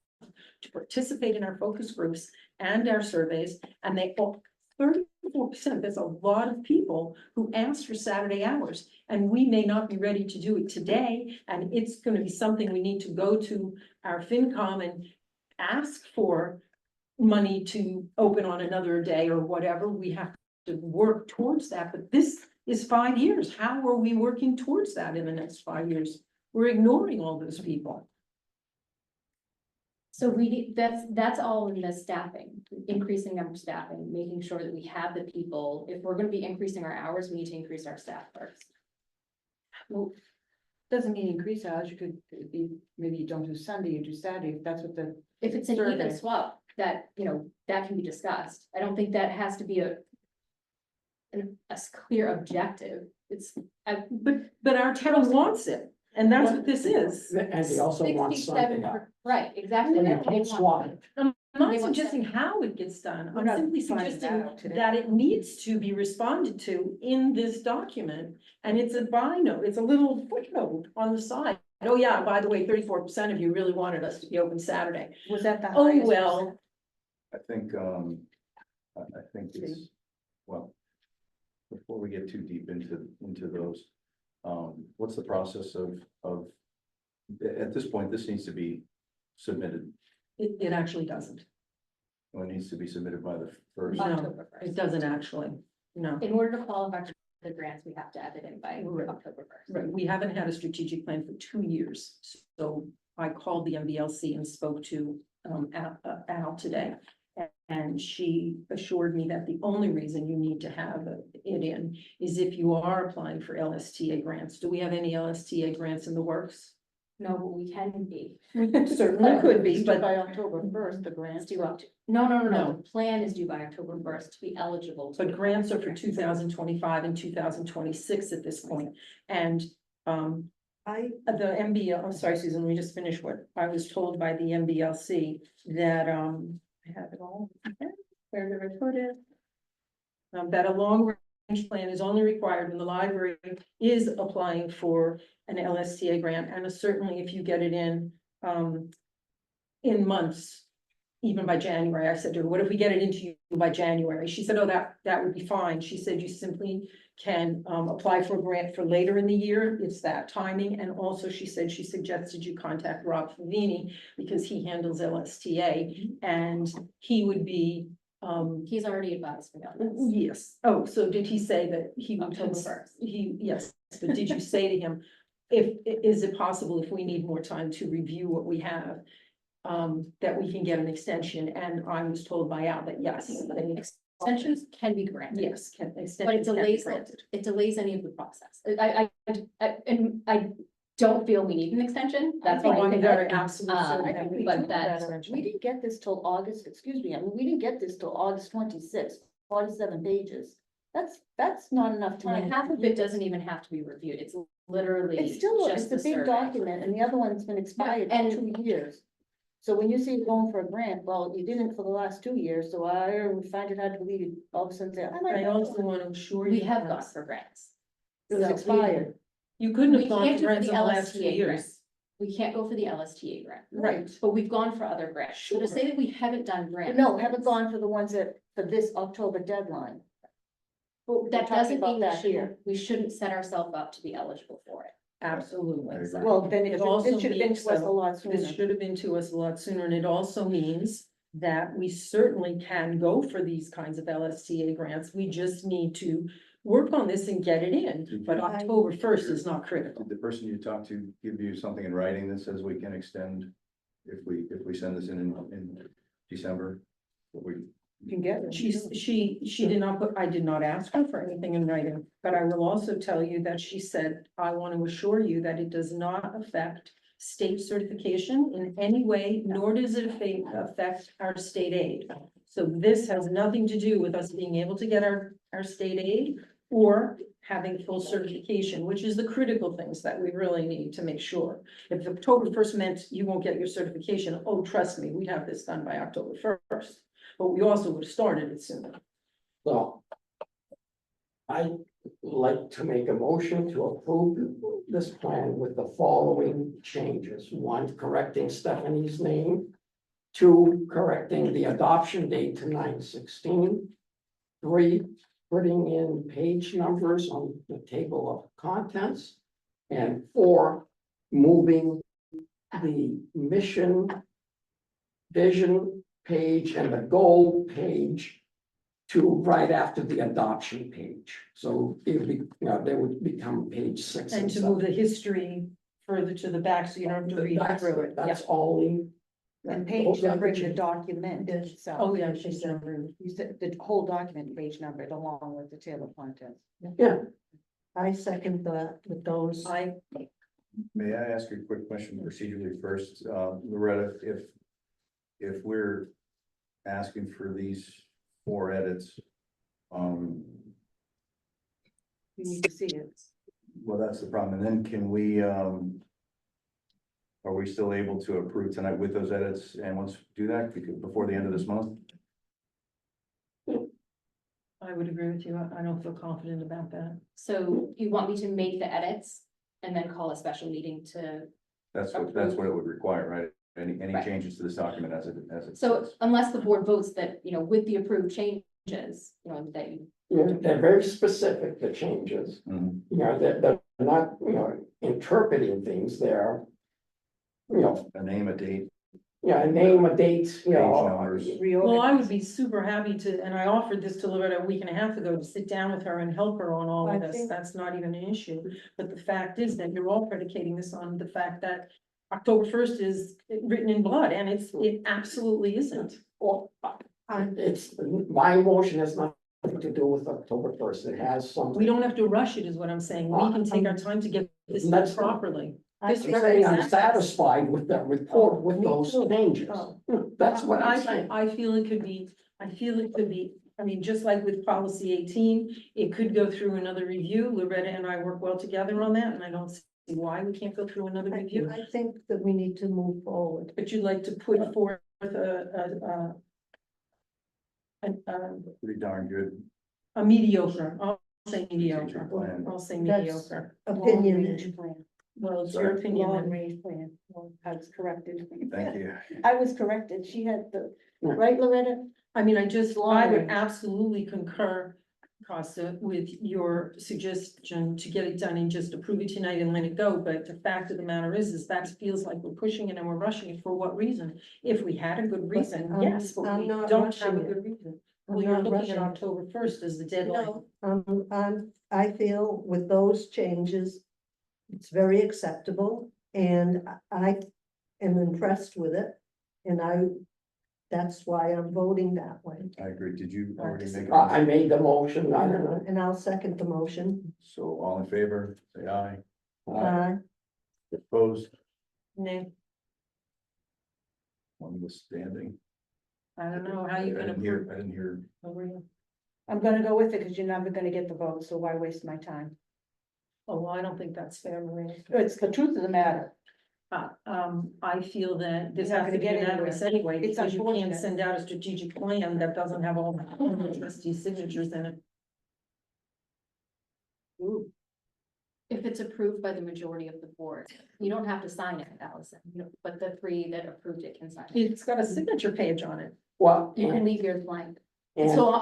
to participate in our focus groups and our surveys, and they all 34%, that's a lot of people who asked for Saturday hours, and we may not be ready to do it today, and it's gonna be something we need to go to our FinCom and ask for money to open on another day or whatever. We have to work towards that, but this is 5 years. How are we working towards that in the next 5 years? We're ignoring all those people. So that's all in the staffing, increasing number of staffing, making sure that we have the people. If we're gonna be increasing our hours, we need to increase our staff first. Well, doesn't mean increase hours, you could be, maybe you don't do Sunday, you do Saturday, if that's what the, If it's an even Survey. swap, that, that can be discussed. I don't think that has to be a clear objective. But our town wants it, and that's what this is. And he also wants something 67 up. Right, exactly. And you That's what can't they want. swap it. I'm They not want suggesting how it gets done, We're I'm not simply finding suggesting that out today. that it needs to be responded to in this document. And it's a note, it's a little footnote on the side. Oh yeah, by the way, 34% of you really wanted us to be open Saturday. was that the Oh, highest? well. I think, I think it's, well, before we get too deep into those, what's the process of, at this point, this needs to be submitted, It actually doesn't. or it needs to be submitted by the first. No, October It 1st. doesn't actually, no. In order to qualify for the grants, we have to have it in by Right. October 1st. Right, we haven't had a strategic plan for 2 years, so I called the MBLC and spoke to Al today. And she assured me that the only reason you need to have it in is if you are applying for LSTA grants. Do we have any LSTA grants in the works? No, but we can be. Certainly could be, It's due but by October 1st, the It's grants. due up to, no, No. the plan is due by October 1st to be eligible. to grants are for apply. 2025 and 2026 at this point. And I, the MBL, I'm sorry, Susan, let me just finish what I was told by the MBLC that, I have it all, where did I put it? That a long range plan is only required when the library is applying for an LSTA grant, and certainly if you get it in months, even by January. I said to her, what if we get it into you by January? She said, oh, that would be fine. She said, you simply can apply for a grant for later in the year. It's that timing. And also she said, she suggested you contact Rob Favini because he handles LSTA and he would be, He's already advised me on this. yes. Oh, so did he say that he would? October 1st. Yes, but did you say to him, is it possible if we need more time to review what we have? That we can get an extension, and I was told by Al that yes, Extensions can be granted. yes, But it extensions can be delays, granted. it delays any of the process. And I don't feel we need an extension. That's Oh, why I I'm think very that, absolute certain I that think we we but do that- that. We didn't get this till August, excuse me, I mean, we didn't get this till August 26th, 47 pages. That's not enough time. half of it doesn't even have to be reviewed. It's literally It's still, just it's a the big survey. document, and the other one's been expired and- for 2 years. So when you say you're going for a grant, well, you didn't for the last 2 years, so I find it hard to believe you all of a sudden say, I might. I also want to assure you. We have that gone for grants. It was So we- expired. You couldn't We have gone can't to do for grants the in the last 2 LSTA years. grant. We can't go for the LSTA grant. Right. But we've gone for other grants. So to Sure. say that we haven't done grants. No, haven't gone for the ones that, for this October deadline. But that talking doesn't about mean that here. we shouldn't set ourselves up to be eligible for it. Absolutely. I agree. Well, then It it also should have been means, to us a though, lot This sooner. should have been to us a lot sooner, and it also means that we certainly can go for these kinds of LSTA grants. We just need to work on this and get it in, but I- October 1st is not critical. Did the person you talked to give you something in writing that says we can extend if we send this in December? What we, You can get it. She did not put, I did not ask her for anything in writing, but I will also tell you that she said, I want to assure you that it does not affect state certification in any way, nor does it affect our state aid. So this has nothing to do with us being able to get our state aid or having full certification, which is the critical things that we really need to make sure. If October 1st meant you won't get your certification, oh, trust me, we'd have this done by October 1st. But we also would have started it sooner. So I'd like to make a motion to approve this plan with the following changes. 1, correcting Stephanie's name. 2, correcting the adoption date to 9/16. 3, putting in page numbers on the table of contents. And 4, moving the mission, vision page and the goal page to right after the adoption page. So it would be, they would become page 6 And and to move 7. the history further to the back, so you don't have to read That's, through it. that's only And page Those are number in the changes. document Yes. itself. Oh, yeah, she said. You said the whole document page number along with the table of contents. Yeah, I second that with those. May I ask a quick question procedurally first? Loretta, if we're asking for these 4 edits, You need to see it. well, that's the problem. And then can we, are we still able to approve tonight with those edits and let's do that before the end of this month? I would agree with you. I don't feel confident about that. So you want me to make the edits and then call a special meeting to, That's what it would require, right? Any Right. changes to this document as it so says. unless the board votes that, with the approved changes, that you. they're very specific, the changes. Mhm. They're not, interpreting things, they're, A name, a date, a name, a date, page numbers. Well, I would be super happy to, and I offered this to Loretta a week and a half ago, to sit down with her and help her on all I of this. think- That's not even an issue. But the fact is that you're all predicating this on the fact that October 1st is written in blood, and it absolutely isn't. Well, it's, my motion has nothing to do with October 1st, it has something. We don't have to rush it, is what I'm saying. We can take our time to get this done That's- properly. I This I'm think- saying I'm represents- satisfied with that report with Me those too. changes. Oh. That's what I'm saying. I feel it could be, I mean, just like with policy 18, it could go through another review. Loretta and I work well together on that, and I don't see why we can't go through another review. I think that we need to move forward. But you'd like to put forth Pretty darn good. a mediocre, I'll say mediocre, Strategic plan. I'll say That's- mediocre. Opinion. Long-range plan. Well, it's your Sorry. opinion. Long then. range plan. Well, I was corrected. Thank you. I was corrected. She had the, right, Loretta? I mean, I Long would range. absolutely concur, Costa, with your suggestion to get it done and just approve it tonight and let it go, but the fact of the matter is that feels like we're pushing it and we're rushing it. For what reason? If we had a good reason, I'm- yes, but I'm we not don't have a rushing it. good reason. I'm Well, you're not looking rushing at it. October 1st as the deadline. No, I feel with those changes, it's very acceptable, and I am impressed with it. And that's why I'm voting that way. I agree. Did you already make I it? made the motion, I don't know. And I'll second the motion. So all in favor, say aye. Opposed, Nay, one was standing. I don't know how I you can didn't hear, approve. I didn't hear. I'm gonna go with it because you're never gonna get the vote, so why waste my time? Oh, well, I don't think that's fair, Maria. It's the truth of the matter. I feel that this You're not has to gonna be get unanimous anywhere. anyway, It's because you can't unfortunate. send out a strategic plan that doesn't have all the trustee signatures in it. If it's approved by the majority of the board, you don't have to sign it, Allison, but the 3 that approved it can sign it. It's got a signature page on it. Well, You can and, leave yours blank. and So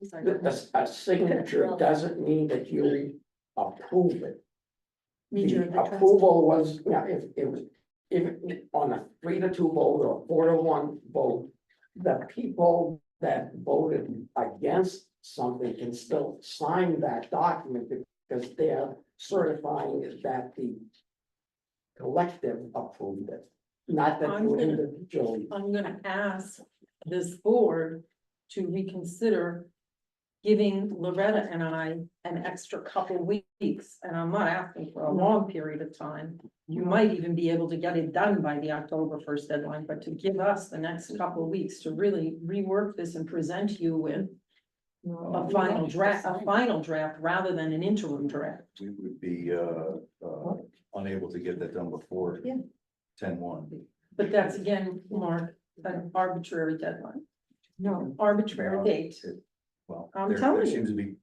sorry, go ahead. a signature doesn't mean that you approve it. Major of The the trust. approval was, if it was, if on a 3-2 vote or 4-1 vote, the people that voted against something can still sign that document because they're certifying that the collective approved it, not that I'm you gonna- individually. I'm gonna ask this board to reconsider giving Loretta and I an extra couple weeks, and I'm not asking for a long period of time. You might even be able to get it done by the October 1st deadline, but to give us the next couple of weeks to really rework this and present you with a final draft rather than an interim draft. We would be, unable to get that done before. Yeah. 10-1. But that's again, Mark, an arbitrary deadline, No, arbitrary date. Well, I'm there telling you. seems to be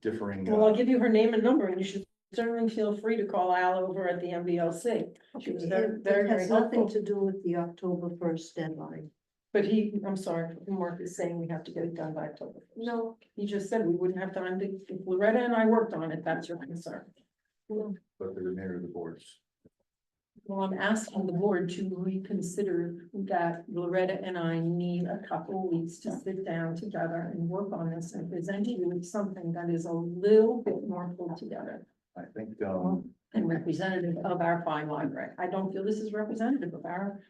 differing. Well, I'll give you her name and number, and you should certainly feel free to call Al over at the MBLC. She was very, it very, very has nothing helpful. to do with the October 1st deadline. But I'm sorry, Mark is saying we have to get it done by October. No, He just said we wouldn't have time to, if Loretta and I worked on it, that's your concern. But the remainder of the boards. Well, I'm asking the board to reconsider that Loretta and I need a couple of weeks to sit down together and work on this and present you with something that is a little bit more pulled together I think, and representative of our fine library. I don't feel this is representative of our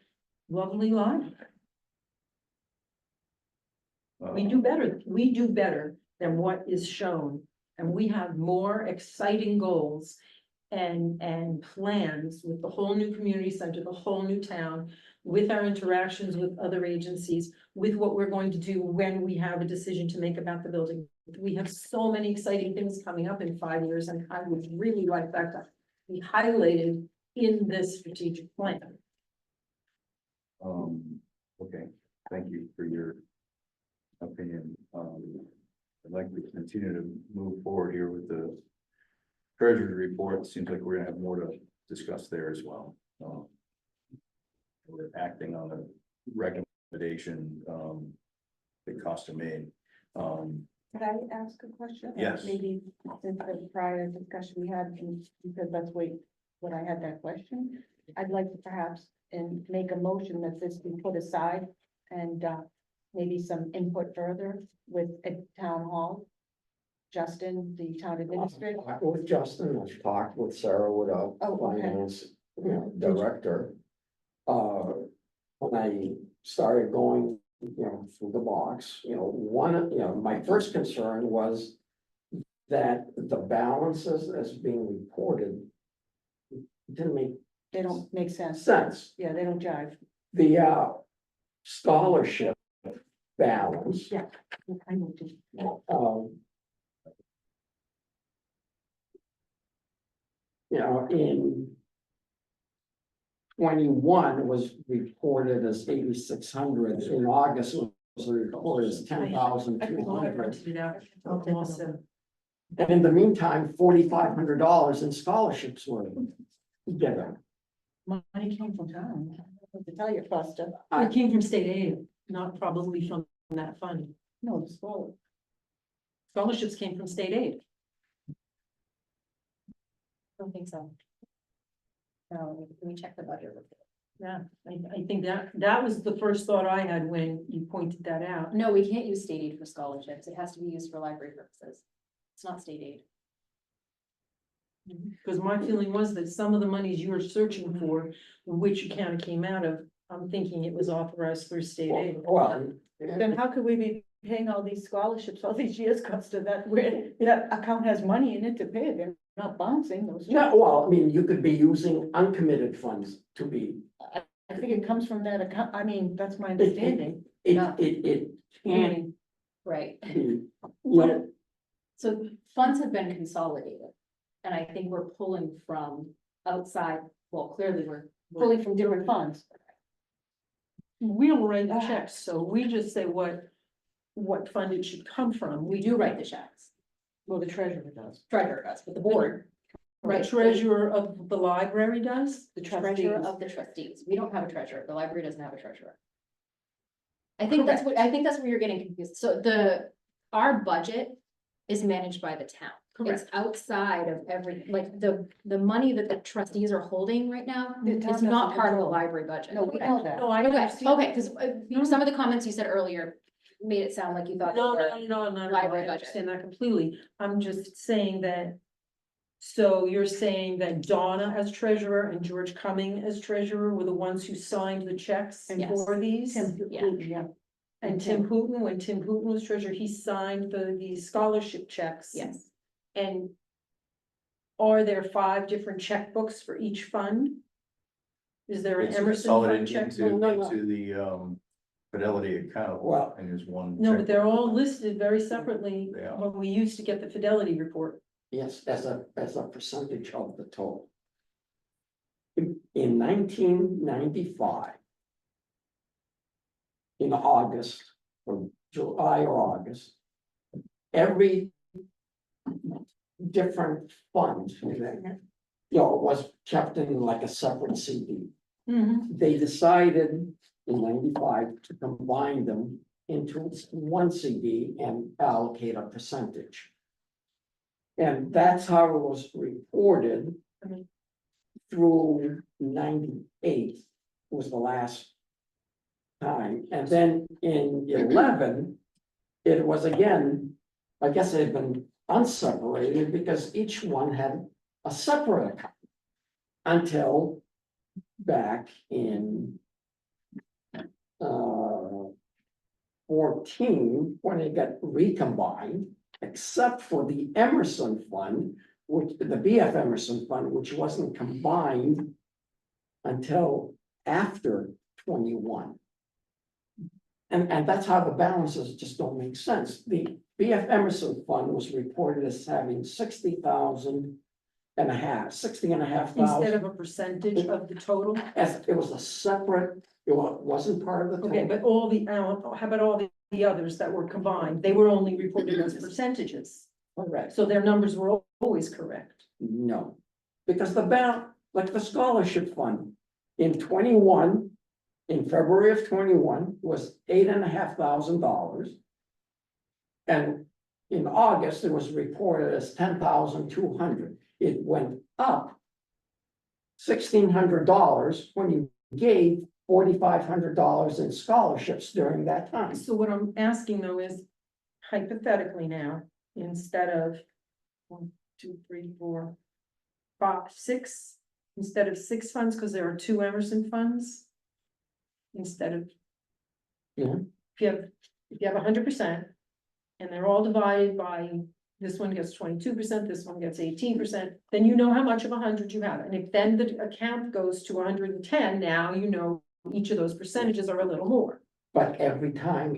lovely library. We do better than what is shown, and we have more exciting goals and plans with the whole new community center, the whole new town, with our interactions with other agencies, with what we're going to do when we have a decision to make about the building. We have so many exciting things coming up in 5 years, and I would really like that to be highlighted in this strategic plan. Okay, thank you for your opinion. I'd like to continue to move forward here with the treasury report. Seems like we're gonna have more to discuss there as well. We're acting on a recommendation, that Costa made. Could I ask a question? Yes. Maybe since the prior discussion we had, and you said let's wait when I had that question. I'd like to perhaps make a motion that this be put aside and maybe some input further with a town hall. Justin, the town administrator. With Justin, I've talked with Sarah, with our Oh, okay. finance, director. When I started going, through the box, my first concern was that the balances as being reported didn't make They don't make sense. sense. Yeah, they don't jive. The scholarship balance. Yeah. I know too. In 21 was reported as 8,600, in August it was reported as 10,200. I'll take Also, And in the meantime, $4,500 in scholarships were given. money came from town. To tell you, Foster. It came from state aid, not probably from that fund. No, the scholar. Scholarships came from state aid. Don't think so. No, we check the budget. Yeah, I think that was the first thought I had when you pointed that out. No, we can't use state aid for scholarships. It has to be used for library purposes. It's not state aid. Because my feeling was that some of the monies you were searching for, which account it came out of, I'm thinking it was authorized through state aid. Well, Then how could we be paying all these scholarships all these years, Costa, that that account has money in it to pay, they're not bouncing those. no, well, I mean, you could be using uncommitted funds to be, I think it comes from that account, I mean, that's my understanding. it can't Right. be. So funds have been consolidated. And I think we're pulling from outside, well, clearly we're Pulling from different funds. We don't write the checks, so we just say what fund it should come from. we do write the checks. Well, the treasurer does. Treasurer does, but the board. The Right. treasurer of the library does. The Treasurer trustees. of the trustees. We don't have a treasurer. The library doesn't have a treasurer. I think that's where you're getting confused. So our budget is managed by the town. It's outside of like the money that the trustees are holding right now. The town It's not doesn't part of the control. library budget. No, we know that. No, I Okay, understand. okay, because some of the comments you said earlier made it sound like you thought. No, they were- no, library I budget. understand that completely. I'm just saying that. So you're saying that Donna as treasurer and George Cumming as treasurer were the ones who signed the checks And Yes. for these? Tim, Yeah. yeah. And Tim Hooton, when Tim Hooton was treasurer, he signed the scholarship checks. Yes, And are there 5 different checkbooks for each fund? Is there an It's Emerson fund consolidated checkbook? into the Fidelity account. Well- And there's one. No, but they're checkbook. all listed very separately They are. when we used to get the Fidelity report. Yes, as a percentage of the total. In 1995. In August, or July or August. Every different fund, was kept in like a separate CD. They decided in 95 to combine them into one CD and allocate a percentage. And that's how it was reported through 98 was the last time. And then in 11, it was again, I guess it had been unseparated because each one had a separate account until back in 14, when it got recombined, except for the Emerson Fund, which, the BF Emerson Fund, which wasn't combined until after 21. And that's how the balances just don't make sense. The BF Emerson Fund was reported as having 60,000 and a half, 60 and a half Instead thousand. of a percentage of the total? As it was a separate, wasn't part of the Okay, total. but all the, how about all the others that were combined? They were only reported as percentages, Correct. so their numbers were always correct. No, because like the scholarship fund in 21, in February of 21 was $8,500. And in August, it was reported as 10,200. It went up $1,600 when you gave $4,500 in scholarships during that time. So what I'm asking though is hypothetically now, instead of 1, 2, 3, 4, 5, 6, instead of 6 funds, because there are 2 Emerson funds. Instead of. Yeah. If you have 100%, and they're all divided by, this one gets 22%, this one gets 18%, then you know how much of 100 you have, and if then the account goes to 110, now you know each of those percentages are a little more. But every time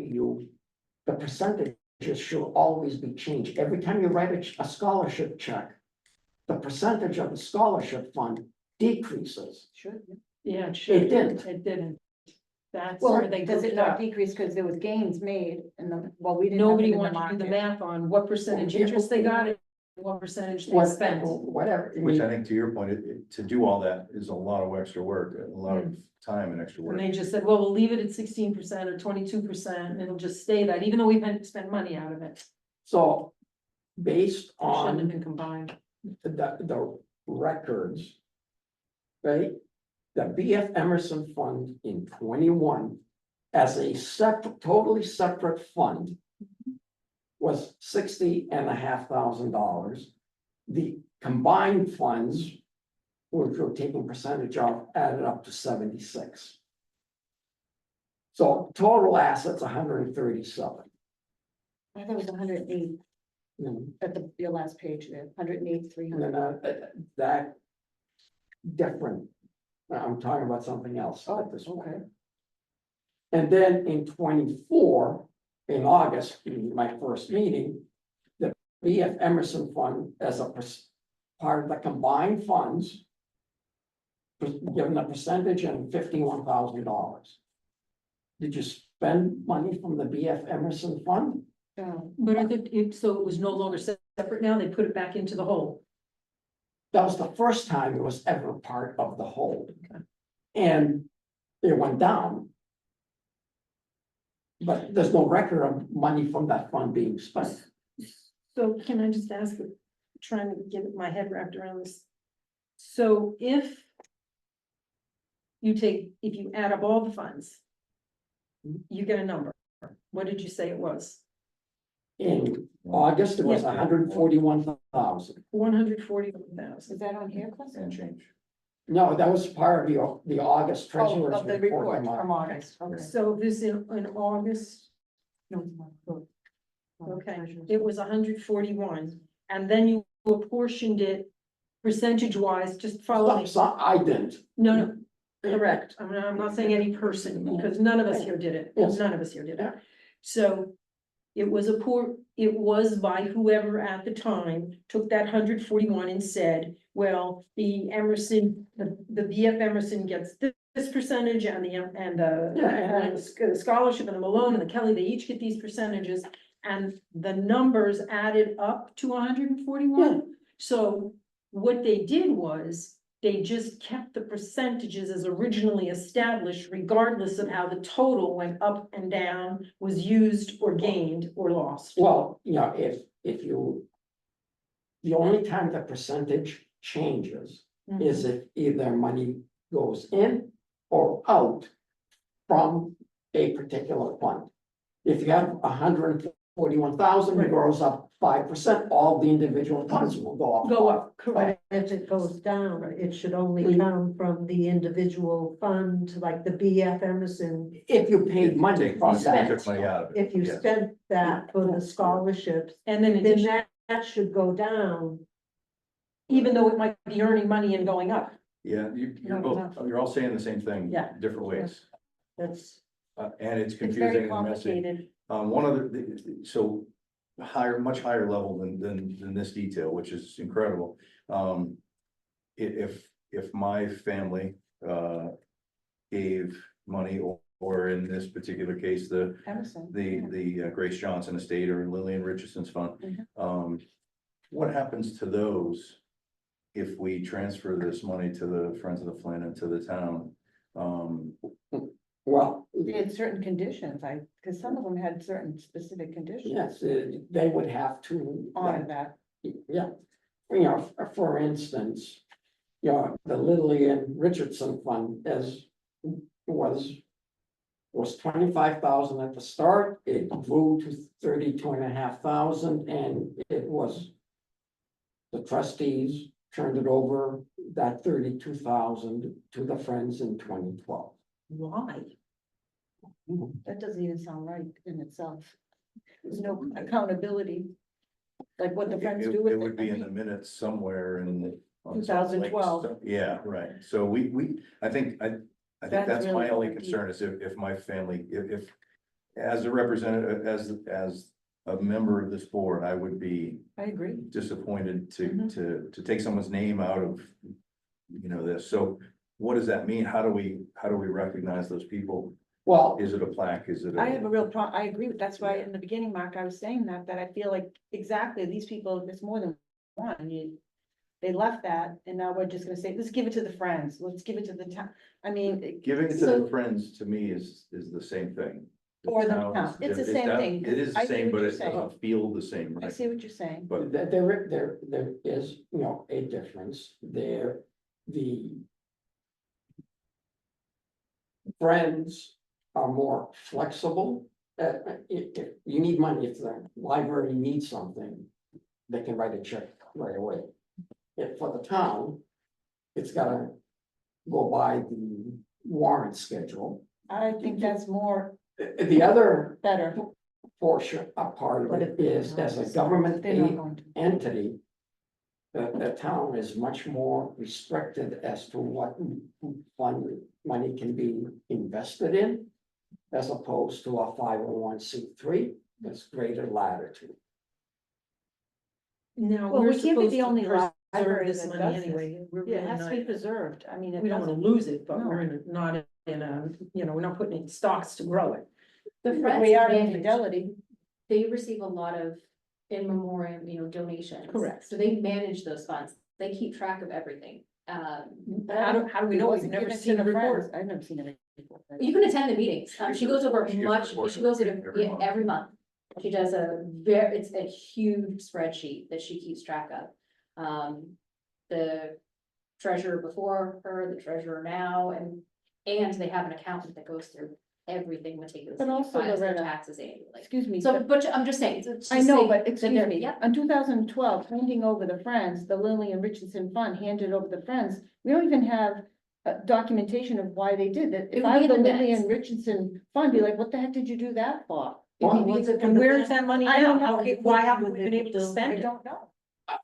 the percentages should always be changed. Every time you write a scholarship check, the percentage of the scholarship fund decreases. Sure. Yeah, it should. It didn't. It didn't. That's Well, where they does goofed it not up. decrease because there was gains made and the, well, we didn't. have Nobody them in the wanted to do the market. math on what percentage interest they got and what percentage they spent. Whatever. Which I think to your point, to do all that is a lot of extra work, a lot of time and extra And work. they just said, well, we'll leave it at 16% or 22%, and it'll just stay that, even though we've had to spend money out of it. So based Shouldn't have on been combined. the records, right? The BF Emerson Fund in 21 as a separate, totally separate fund was $60,500. The combined funds, which were taking percentage of, added up to 76. So total assets 137. I thought it was 108 at your last page there, 108, And 300. then that different. I'm talking about something else Oh, at this point. okay. And then in 24, in August, in my first meeting, the BF Emerson Fund as a part of the combined funds was given a percentage and $51,000. Did you spend money from the BF Emerson Fund? But so it was no longer separate now, they put it back into the whole. That was the first time it was ever part of the whole. And it went down. But there's no record of money from that fund being spent. So can I just ask, trying to get my head wrapped around this? So if you add up all the funds, you get a number. What did you say it was? In August, it was Yeah. 141,000. 141,000. Is that on here, Chris? And change. No, that was part of the August Oh, treasurer's of the report. report from August, okay. So this in August, No, it's not. Oh. okay, it was 141, and then you apportioned it percentage wise, just follow me. So I didn't. No, correct. I'm not saying any person, because none of us here did it. Yes. None of us here did it. Yeah. So it was by whoever at the time took that 141 and said, well, the Emerson, the BF Emerson gets this percentage and the scholarship and the Malone and the Kelly, they each get these percentages. And the numbers added up to 141. So what they did was they just kept the percentages as originally established, regardless of how the total went up and down, was used or gained or lost. Well, if you. The only time the percentage changes is if either money goes in or out from a particular fund. If you have 141,000, it Right. goes up 5%, all the individual funds will go up. Go up, correct. if it goes down, it should only come from the individual fund, like the BF Emerson. If you paid money Take- from you that. took money out of it. If you yes. spent that for the scholarships, And then then that should go down. even though it might be earning money and going up. Yeah, you're No, both, you're all saying the same thing. Yeah. Different ways, That's, and it's It's confusing very and messy. complicated. One other, so higher, much higher level than this detail, which is incredible. If my family, gave money or in this particular case, Emerson. the Grace Johnson Estate or Lillian Richardson's fund. What happens to those if we transfer this money to the Friends of the Flint and to the town? Well, They had certain conditions, because some of them had certain specific conditions yes, they would have to. on that. Yeah, you know, for instance, you know, the Lillian Richardson Fund was 25,000 at the start, it grew to 32,500, and it was the trustees turned it over, that 32,000 to the Friends in 2012. Why? That doesn't even sound right in itself. There's no accountability. Like what the friends do with It would be in the it. minutes somewhere in the. on something like 2012. stuff. Yeah, right, so I think That's that's my really only deep. concern is if my family, if. As a representative, as a member of this board, I would be I agree. disappointed Mhm. to take someone's name out of. You know, this, so what does that mean? How do we recognize those people? Well, Is it a plaque? Is it? I have a real I agree with, that's why in the beginning, Mark, I was saying that I feel like exactly these people, there's more than one, they left that and now we're just gonna say, let's give it to the Friends, let's give it to the town. I mean, Giving it to So- the Friends, to me, is the same thing. Or the town town. is- It's the it- same that- thing. It is I the see same, what but you're it saying. doesn't feel the same, I right? see what you're saying. But there is, you know, a difference there, the Friends are more flexible. If you need money, if the library needs something, they can write a check right away. If for the town, it's gotta go by the warrant schedule. I think that's more The other better. portion, a part of But it is as a government They're not aid going to. entity, the town is much more restricted as to what fund money can be invested in, as opposed to a 501c3, there's greater latitude. Now, Well, we're we can't be supposed the to only preserve library this that money does this. anyway. We're Yeah, it really has to be not, preserved. I mean, it we don't wanna doesn't. lose it, but No. we're not in a, we're not putting in stocks to grow it. The But Friends we are in manage, Fidelity. they receive a lot of in memoriam, donations. Correct. So they manage those funds, they keep track of everything. How do we It know? We've wasn't never given to seen the a report. Friends. I've never seen it before. You can attend the meetings, she goes over She gives much, reports she goes every over month. every month. She does it's a huge spreadsheet that she keeps track of. The treasurer before her, the treasurer now, and they have an accountant that goes through everything meticulously, But also, files their Loretta, taxes annually. Excuse me. So, but I'm just saying. I know, but excuse they're- me, yeah. in 2012, handing over the Friends, the Lillian Richardson Fund handed over the Friends, we don't even have documentation of why they did that. It If would I be were in the the Lillian minutes. Richardson Fund, be like, what the heck did you do that for? Well, Maybe it's a- And where is that money I don't now? know. Why haven't we been able to I spend it? don't know.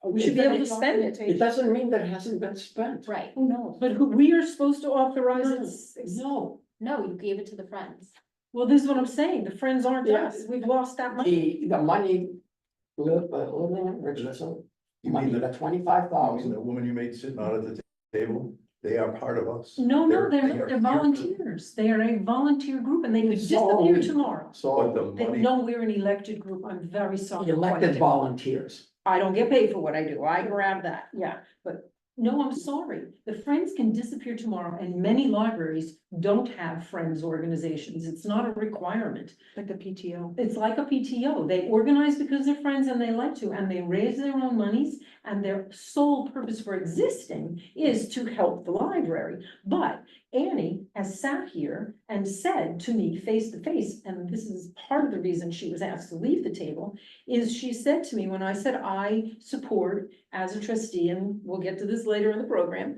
We should be able to spend it. It doesn't mean that it hasn't been spent. Right, Who knows? But we are supposed to authorize it. No, no, you gave it to the Friends. Well, this is what I'm saying. The Friends aren't Yeah. us. We've lost that money. the money, Lillian Richardson, You money, mean the the 25,000. woman you made sitting out at the table, they are part of us. No, They're- they're they not. are They're here. volunteers. They are a volunteer group and they could So- disappear tomorrow. But So the They money, know we're an elected group. I'm very sorry. elected volunteers. I don't get paid for what I do. I grab that, yeah, but no, I'm sorry. The Friends can disappear tomorrow and many libraries don't have Friends organizations. It's not a requirement. Like the PTO. It's like a PTO. They organize because they're friends and they like to, and they raise their own monies and their sole purpose for existing is to help the library. But Annie has sat here and said to me face to face, and this is part of the reason she was asked to leave the table, is she said to me, when I said I support as a trustee, and we'll get to this later in the program,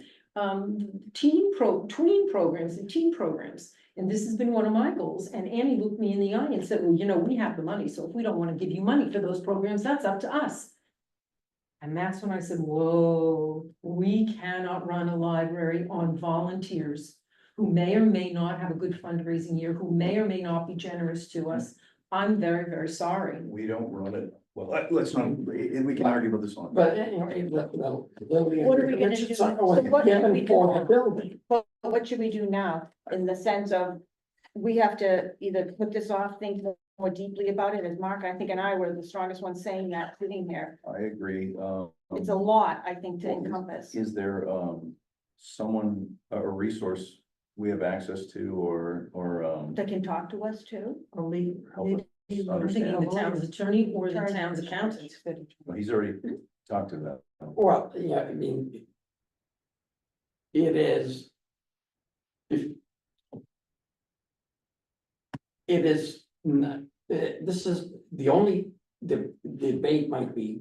tween programs and teen programs. And this has been one of my goals. And Annie looked me in the eye and said, well, you know, we have the money. So if we don't want to give you money for those programs, that's up to us. And that's when I said, whoa, we cannot run a library on volunteers who may or may not have a good fundraising year, who may or may not be generous to us. I'm very, very sorry. We don't run it, well, let's not, we can argue about this on. But, you know, What are we gonna do? So what should we given do for now? the building. But what should we do now, in the sense of, we have to either put this off, think more deeply about it, as Mark, I think, and I were the strongest ones saying that, sitting here. I agree, It's a lot, I think, to encompass. is there, someone, a resource we have access to, or, That can talk to us too. I'll leave. help us I'm thinking understand? the town's attorney or the town's accountant. Well, he's already talked to that. Well, yeah, I mean. It is. It is, this is the only, the debate might be.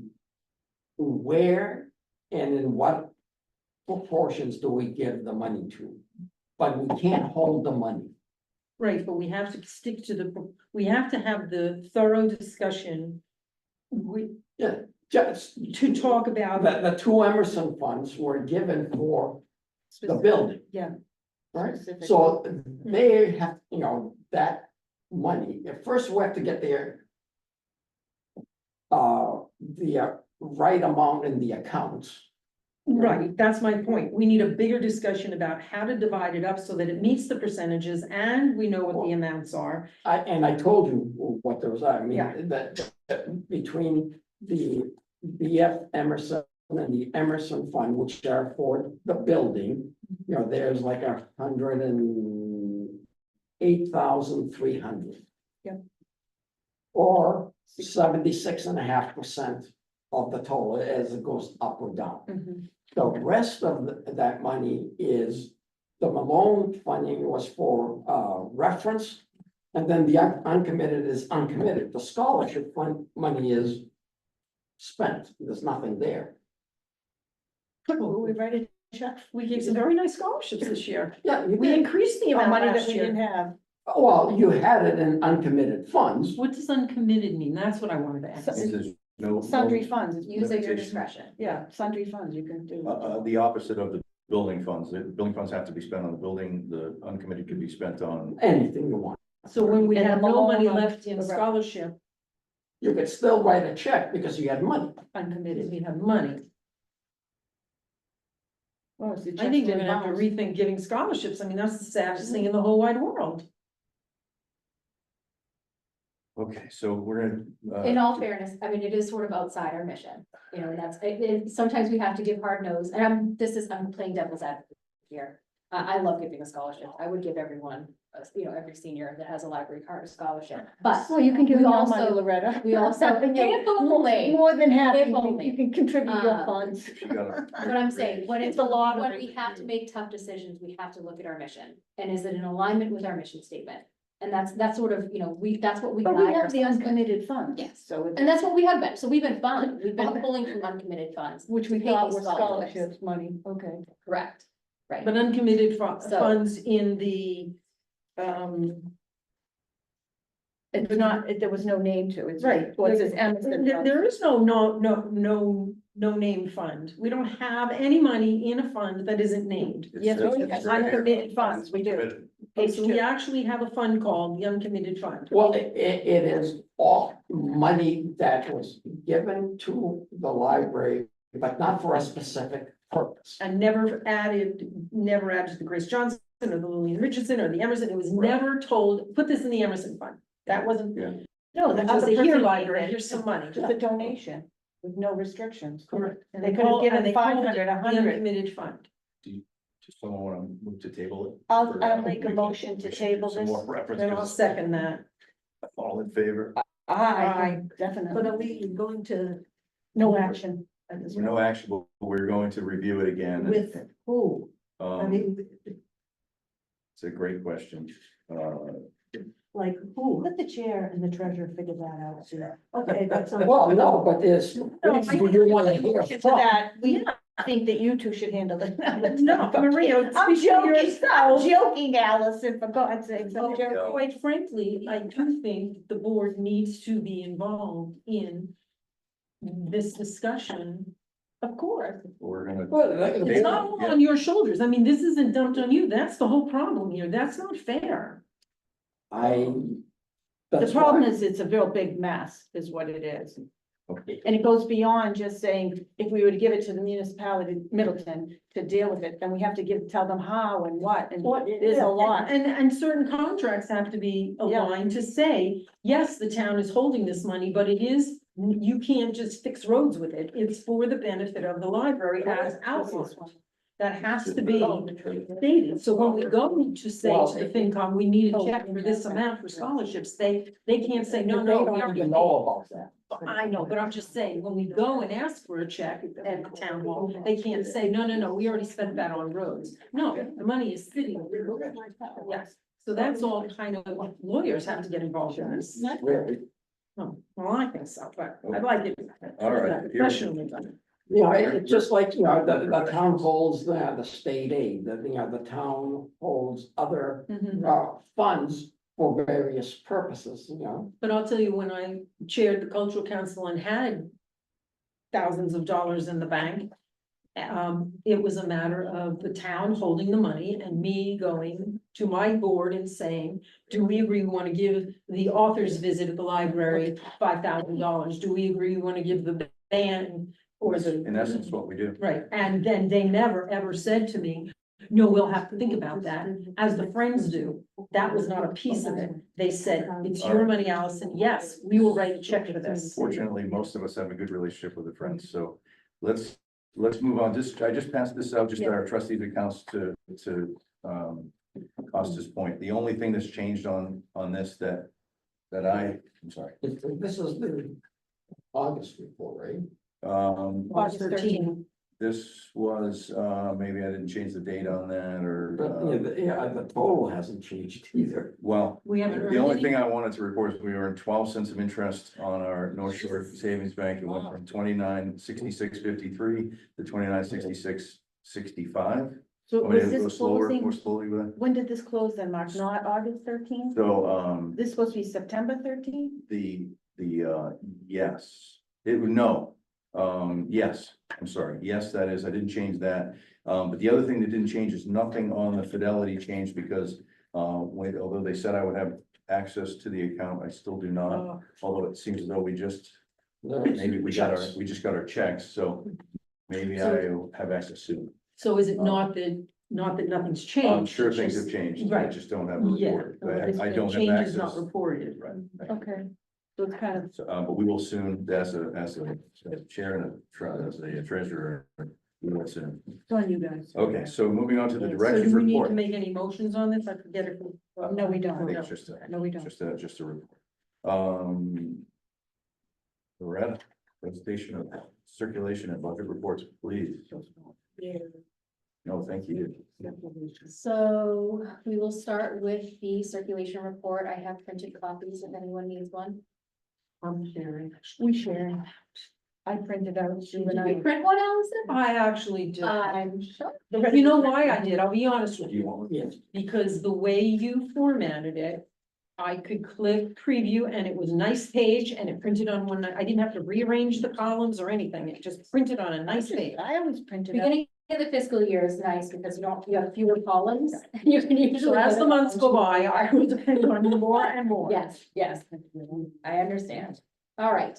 Where and in what proportions do we give the money to? But we can't hold the money. Right, but we have to stick to we have to have the thorough discussion. Just To talk about. the two Emerson funds were given for the building. Yeah. Right, Specific. so they have, you know, that money, at first we have to get their. The right amount in the accounts. Right, that's my point. We need a bigger discussion about how to divide it up so that it meets the percentages and we know what the amounts are. I told you what those are, I mean, Yeah. that between the BF Emerson and the Emerson Fund, which are for the building, you know, there's like 108,300. Yep. Or 76.5% of the total as it goes up or down. Mhm. The rest of that money is, the Malone funding was for reference. And then the uncommitted is uncommitted. The scholarship fund money is spent. There's nothing there. Will we write a check? We gave some very nice scholarships this year. Yeah, you We did. increased the Or amount money that last we didn't year. have. Well, you had it in uncommitted funds. What does uncommitted mean? That's what I wanted to ask. Means there's no. Sundry funds, Use at your Limitation. discretion. yeah, sundry funds you can do. The opposite of the building funds. The building funds have to be spent on the building, the uncommitted could be spent on. Anything you want. So when we And have the no money Malone- left in the rep- scholarship, You could still write a check because you had money. Uncommitted. we have money. Oh, it's the I think they're checks and gonna have to bonds. rethink giving scholarships. I mean, that's the saddest thing in the whole wide world. Okay, so we're In gonna, all fairness, I mean, it is sort of outside our mission, you know, and that's, sometimes we have to give hard no's, and I'm playing devil's advocate here. I love giving a scholarship, I would give everyone, you know, every senior that has a library card a scholarship, but Well, you can give we them more money, also- Loretta. we also- And you're if only. More than happy, If you only. can contribute your Uh, funds. she got a. But I'm saying, when It's a lot of when it. we have to make tough decisions, we have to look at our mission, and is it in alignment with our mission statement? And that's sort of, you know, that's what we But we guide have the ourselves with. uncommitted funds. Yes. So it's, And that's what we have been, so we've been fine, we've been pulling from uncommitted funds, which we pay thought these was scholarships. scholarships money, okay. correct, right? But uncommitted So- funds in the, It's not, there was no name to it. right. Well, it says Emerson funds. There is no named fund. We don't have any money in a fund that isn't named. Yes, It's- we it's have right here. uncommitted funds, we do. Committed. Page So we two. actually have a fund called the uncommitted fund. Well, it is all money that was given to the library, but not for a specific purpose. And never added to the Grace Johnson or the Lillian Richardson or the Emerson. It was never told, put this in the Emerson fund. That wasn't. Yeah. No, That that's was the a here person library, gave it. here's some money. Just a donation with no restrictions. Correct. And They could have call- given and they called it 500, the 100. Uncommitted fund. Just someone wanna move to table it? I'll For, make a we motion to we should table do some this. more reference, Then I'll 'cause second that. all in favor? Aye, But definitely. are we going to, No action. at this no point. action, but we're going to review it again. With who? I Um, mean, it's a great question. like who? Let the chair and the treasurer figure that out. Okay, that's. Well, no, but there's, No, do you wanna hear To from? that, we think that you two should handle it. No, Maria, I'm speak for joking, I'm yourself. joking, Allison, for God's sake, I'm joking. Quite frankly, I do think the board needs to be involved in this discussion. Of course, We're gonna, Well, it's not all on your shoulders. I mean, this isn't dumped on you. That's the whole problem here. That's not fair. I. The that's problem why- is it's a real big mess, is what it is. okay, And it goes beyond just saying, if we were to give it to the municipality, Middleton, to deal with it, then we have to tell them how and what, and there's a lot. And certain contracts have to be aligned to say, yes, the town is holding this money, but it is, you can't just fix roads with it. It's for the benefit of the library as outlined. That has to be stated. So when we go to say to the FinCom, we need a check for this amount for scholarships, they can't say, no, They no. we don't already even paid." know about that. I know, but I'm just saying, when we go and ask for a check at the town hall, they can't say, no, no, no, we already spent that on roads. No, the money is sitting. Yes, so that's all kind of, lawyers have to get involved in this. Really. Oh, well, I think so, but I'd like it. All right. Professionally done. You know, it's just like, you know, the town holds the state aid, the town holds other Mhm. funds for various purposes, you know. But I'll tell you, when I chaired the cultural council and had thousands of dollars in the bank, it was a matter of the town holding the money and me going to my board and saying, do we agree we want to give the author's visit at the library $5,000? Do we agree we want to give the band or the? in essence, what we do. Right, and then they never, ever said to me, no, we'll have to think about that, as the Friends do. That was not a piece of it. They said, it's your money, Allison. Yes, we will write a check for this. Fortunately, most of us have a good relationship with the Friends, so let's move on. I just passed this out, just our trustees accounts to, Costa's point. The only thing that's changed on this that I'm sorry. This is the August report, right? August 13. This was, maybe I didn't change the date on that, or, But, yeah, the total hasn't changed either. well, We haven't the only heard thing any. I wanted to report is we earned 12 cents of interest on our North Shore Savings Bank. It went from 29.6653 to 29.6665. So Want me was to go this slower, more closing, slowly with it? when did this close then, Mark? Not August 13th? So, This is supposed to be September 13th? yes, it would, no. Yes, I'm sorry. Yes, that is, I didn't change that. But the other thing that didn't change is nothing on the Fidelity change because, although they said I would have access to the account, I still do not. Oh, Although it seems as though we just just got our checks, so maybe I'll have access soon. So is it not that nothing's changed? I'm sure it's things just- have changed. I Right. just don't have a Yeah. report. It's I been- don't have change is not access. reported. Right. okay. So it's kind of, So, but we will soon, as a chair and as a treasurer, we will soon. it's on you guys. Okay, so moving on to the Yeah, so So director's do we need to report. make any motions on this? I forget if. No, we I don't. think it's just a, No, we don't. just a report. Loretta, presentation of circulation and budget reports, please. No, thank you. So we will start with the circulation report. I have printed copies if anyone needs one. I'm sharing. We share. I printed out. Did you print one, Allison? I actually did. I'm sure. You know why I did? I'll be honest with you. Yes. Because the way you formatted it, I could click preview and it was a nice page and it printed on one, I didn't have to rearrange the columns or anything. It just printed on a nice page. I always printed out. Beginning of the fiscal year is nice because you have fewer columns. You can usually. So as the months go by, I will depend on you more and more. Yes, yes, I understand. All right.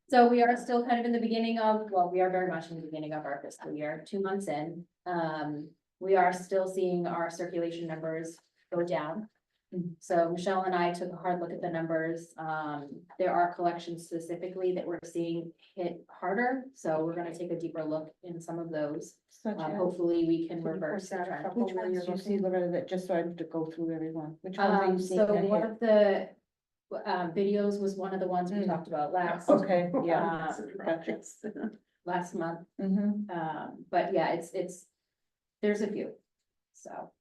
So we are still kind of in the beginning of, well, we are very much in the beginning of our fiscal year, 2 months in. We are still seeing our circulation numbers go down. So Michelle and I took a hard look at the numbers. There are collections specifically that we're seeing hit harder. So we're gonna take a deeper look in some of those. Such as- Hopefully we can Can you reverse point the out a trend. couple Which ones do you see, Loretta, that just so I have to go through everyone? Which ones are you seeing? So that one hit? of the videos was one of the ones we Mm. talked about last. Okay, yeah. Um, Gotcha. last month. Mhm. But yeah, there's a few, so.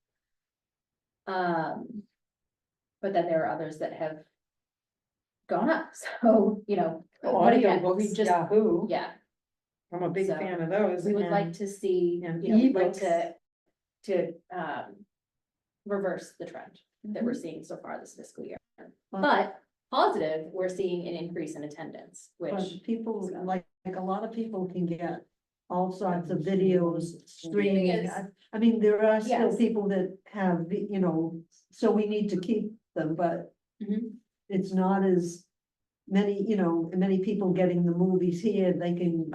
But then there are others that have gone up, so, but again, we just, Yahoo, yeah, I'm a big So, fan of those. we would like and- to see, and we'd like ebooks. to reverse the trend that Mm-hmm. we're seeing so far this fiscal year. But positive, we're seeing an increase in attendance, which, But people, so- like a lot of people can get all sorts of videos, streaming. is- I mean, there are still Yes. people that have, so we need to keep them, but Mhm. it's not as many, many people getting the movies here, they can.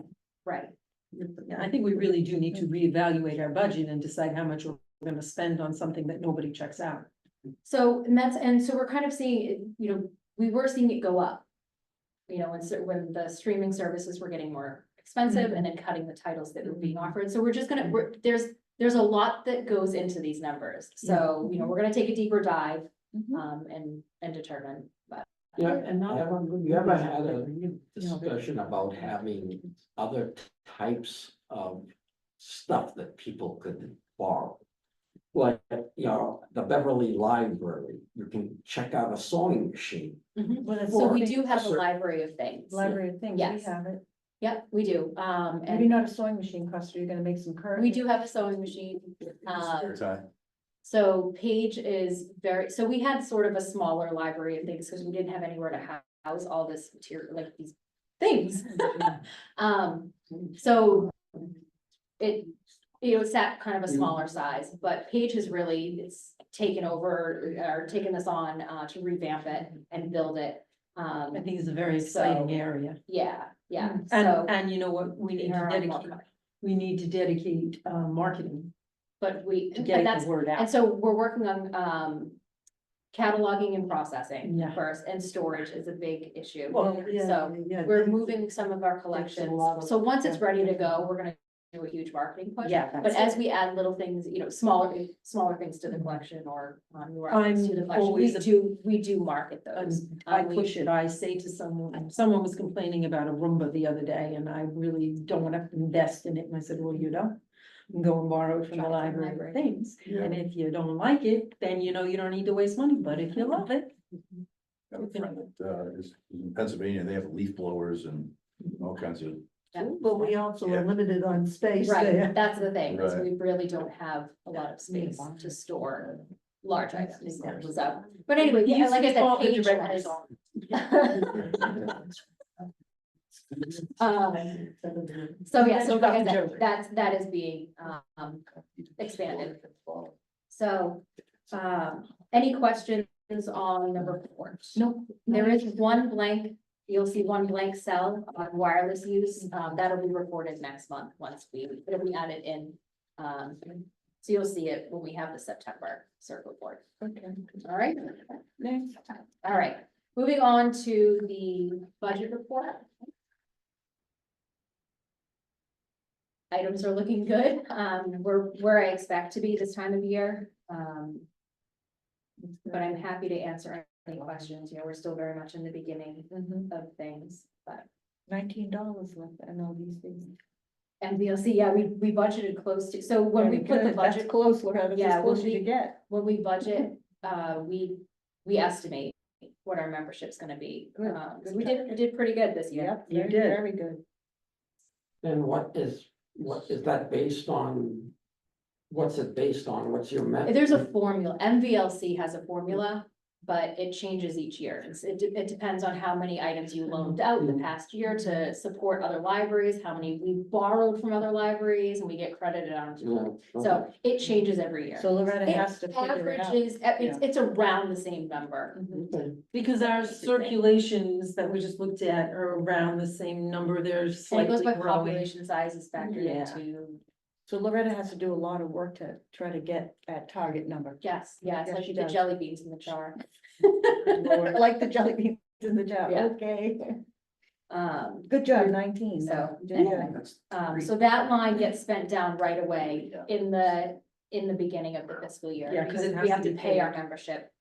right, Yeah, I think we really do need to reevaluate our budget and decide how much we're gonna spend on something that nobody checks out. so, and so we're kind of seeing, we were seeing it go up. When the streaming services were getting more expensive and then cutting the titles that were being offered, so we're just gonna, there's a lot that goes into these numbers, so, we're gonna take a deeper dive. And determine, but. Yeah, And not have one you ever movie. had a You know, discussion about having other types of stuff that people could borrow? Like, the Beverly Library, you can check out a sewing machine. Well, it's So we something- do have a Sure. library of things. Library of things, we Yes. have it. Yep, we do, Maybe and not a sewing machine, Custer, you're gonna make some curtains. we do have a sewing machine. Spare time. So Paige is so we had sort of a smaller library of things, because we didn't have anywhere to house all this material, like these things. So it, it's at kind of a smaller size, but Paige has really, it's taken over, or taken this on, to revamp it and build it. I think it's a very exciting area. Yeah, And, so. and you know what, we need to there are more dedicate, coming. we need to dedicate, marketing But to and getting that's, the word and out. so we're working on, cataloging and processing Yeah. first, and storage is a big issue. Well, yeah, So yeah, We're they- moving some of our collections, lot of- so once it's ready to go, we're gonna do a huge marketing push. Yeah, But that's as it. we add little things, smaller things to the collection or newer items to the I'm collection, always we do market those. I we- push it, I say to someone was complaining about a Roomba the other day, and I really don't wanna invest in it, and I said, well, you don't. Go and borrow it from the Try it from the library library. of things, Yeah. and if you don't like it, then you don't need to waste money, but if you love it. I have a friend that, is in Pennsylvania, they have leaf blowers and all kinds of, Yeah. But we also Yeah. are limited on space Right, there. that's the thing, is Right. we really don't have a lot of space to store large items, Yeah. so. But anyway, You yeah, like I used to call said, it the Paige director's has. So yeah, so like I said, that is being expanded. So, any questions on the report? No. There is one blank, you'll see one blank cell on wireless use, that'll be reported next month, it'll be added in. So you'll see it when we have the September CERC report. Okay. All right, Next. all right, moving on to the budget report. Items are looking good, we're where I expect to be this time of year. But I'm happy to answer any questions, we're still very much in the beginning of things, but. $19 left, I know these things. And we'll see, yeah, we budgeted close to, so when we put the budget, That's close, Loretta, Yeah, as when close as we- you get. when we budget, we estimate what our membership's gonna be. Good, So good we target. did pretty good this year. Yep, You very, did. very good. And what is that based on? What's it based on? What's your method? There's a formula, MVLC has a formula, but it changes each year. It depends on how many items you loaned out the past year to support other libraries, how many we borrowed from other libraries, and we get credited on. Yeah, So it changes every year. So Loretta It has to figure it out. averages, it's around the same number. okay. Because our circulations that we just looked at are around the same number, they're And it slightly goes by growing. population sizes factored Yeah. into, So Loretta has to do a lot of work to try to get that target number. yes, yeah, it's Yeah, like she the does. jelly beans in the jar. Like the jelly beans in the jar, Yeah. okay. Good Good job, 19. So, You did good. anyway, so that line gets spent down right away in the beginning of the fiscal year. Yeah, 'cause it Because has we to have to be pay our paid. membership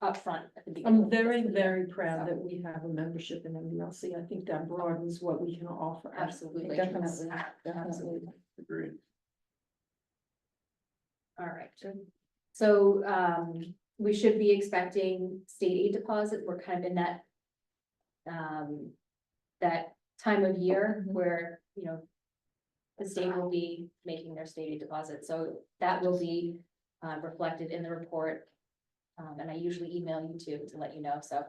upfront at the beginning. I'm of the very, fiscal year. very proud So- that we have a membership in MBLC. I think that broadens what we can offer. Absolutely. Definitely, definitely. Agreed. All right. So, we should be expecting state aid deposit. We're kind of in that, that time of year where, you know, the state will be making their state aid deposit. So that will be, reflected in the report. And I usually email you too, to let you know. So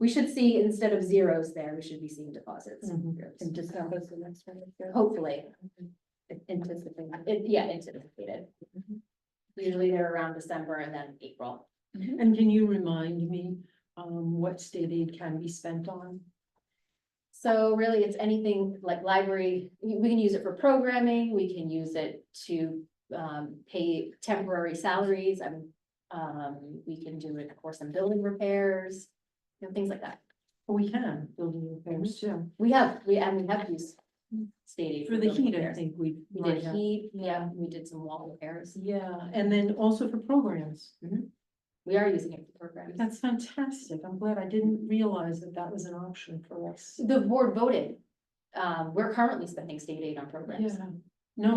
we should see, instead of zeros there, we should be seeing deposits. In December, the next one. Hopefully, Anticipated. anticipated. Usually they're around December and then April. And can you remind me, what state aid can be spent on? So really, it's anything like library, we can use it for programming, we can use it to pay temporary salaries, we can do it for some building repairs, you know, things like that. We can, building repairs too. We have used state aid. For the building heat, I repairs. think we. We might did have. heat, yeah, we did some wall repairs. Yeah, and then also for programs. We are using it for programs. That's fantastic. I'm glad I didn't realize that that was an option for us. The board voted, we're currently spending state aid on programs. Yeah, no,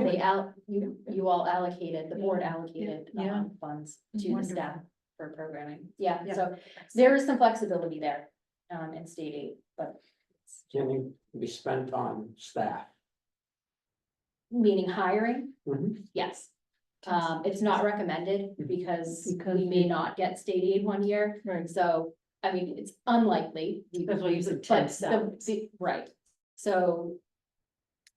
You all allocated, the board allocated, Yeah. funds to the Wonderful. staff for programming. Yeah, Yeah. so there is some flexibility there, in state aid, but Can it be spent on staff? meaning hiring, Mhm. yes. It's not recommended because we may not get state aid one year, right, so, I mean, it's unlikely. We- that's why you said But temp the, salaries. right, so.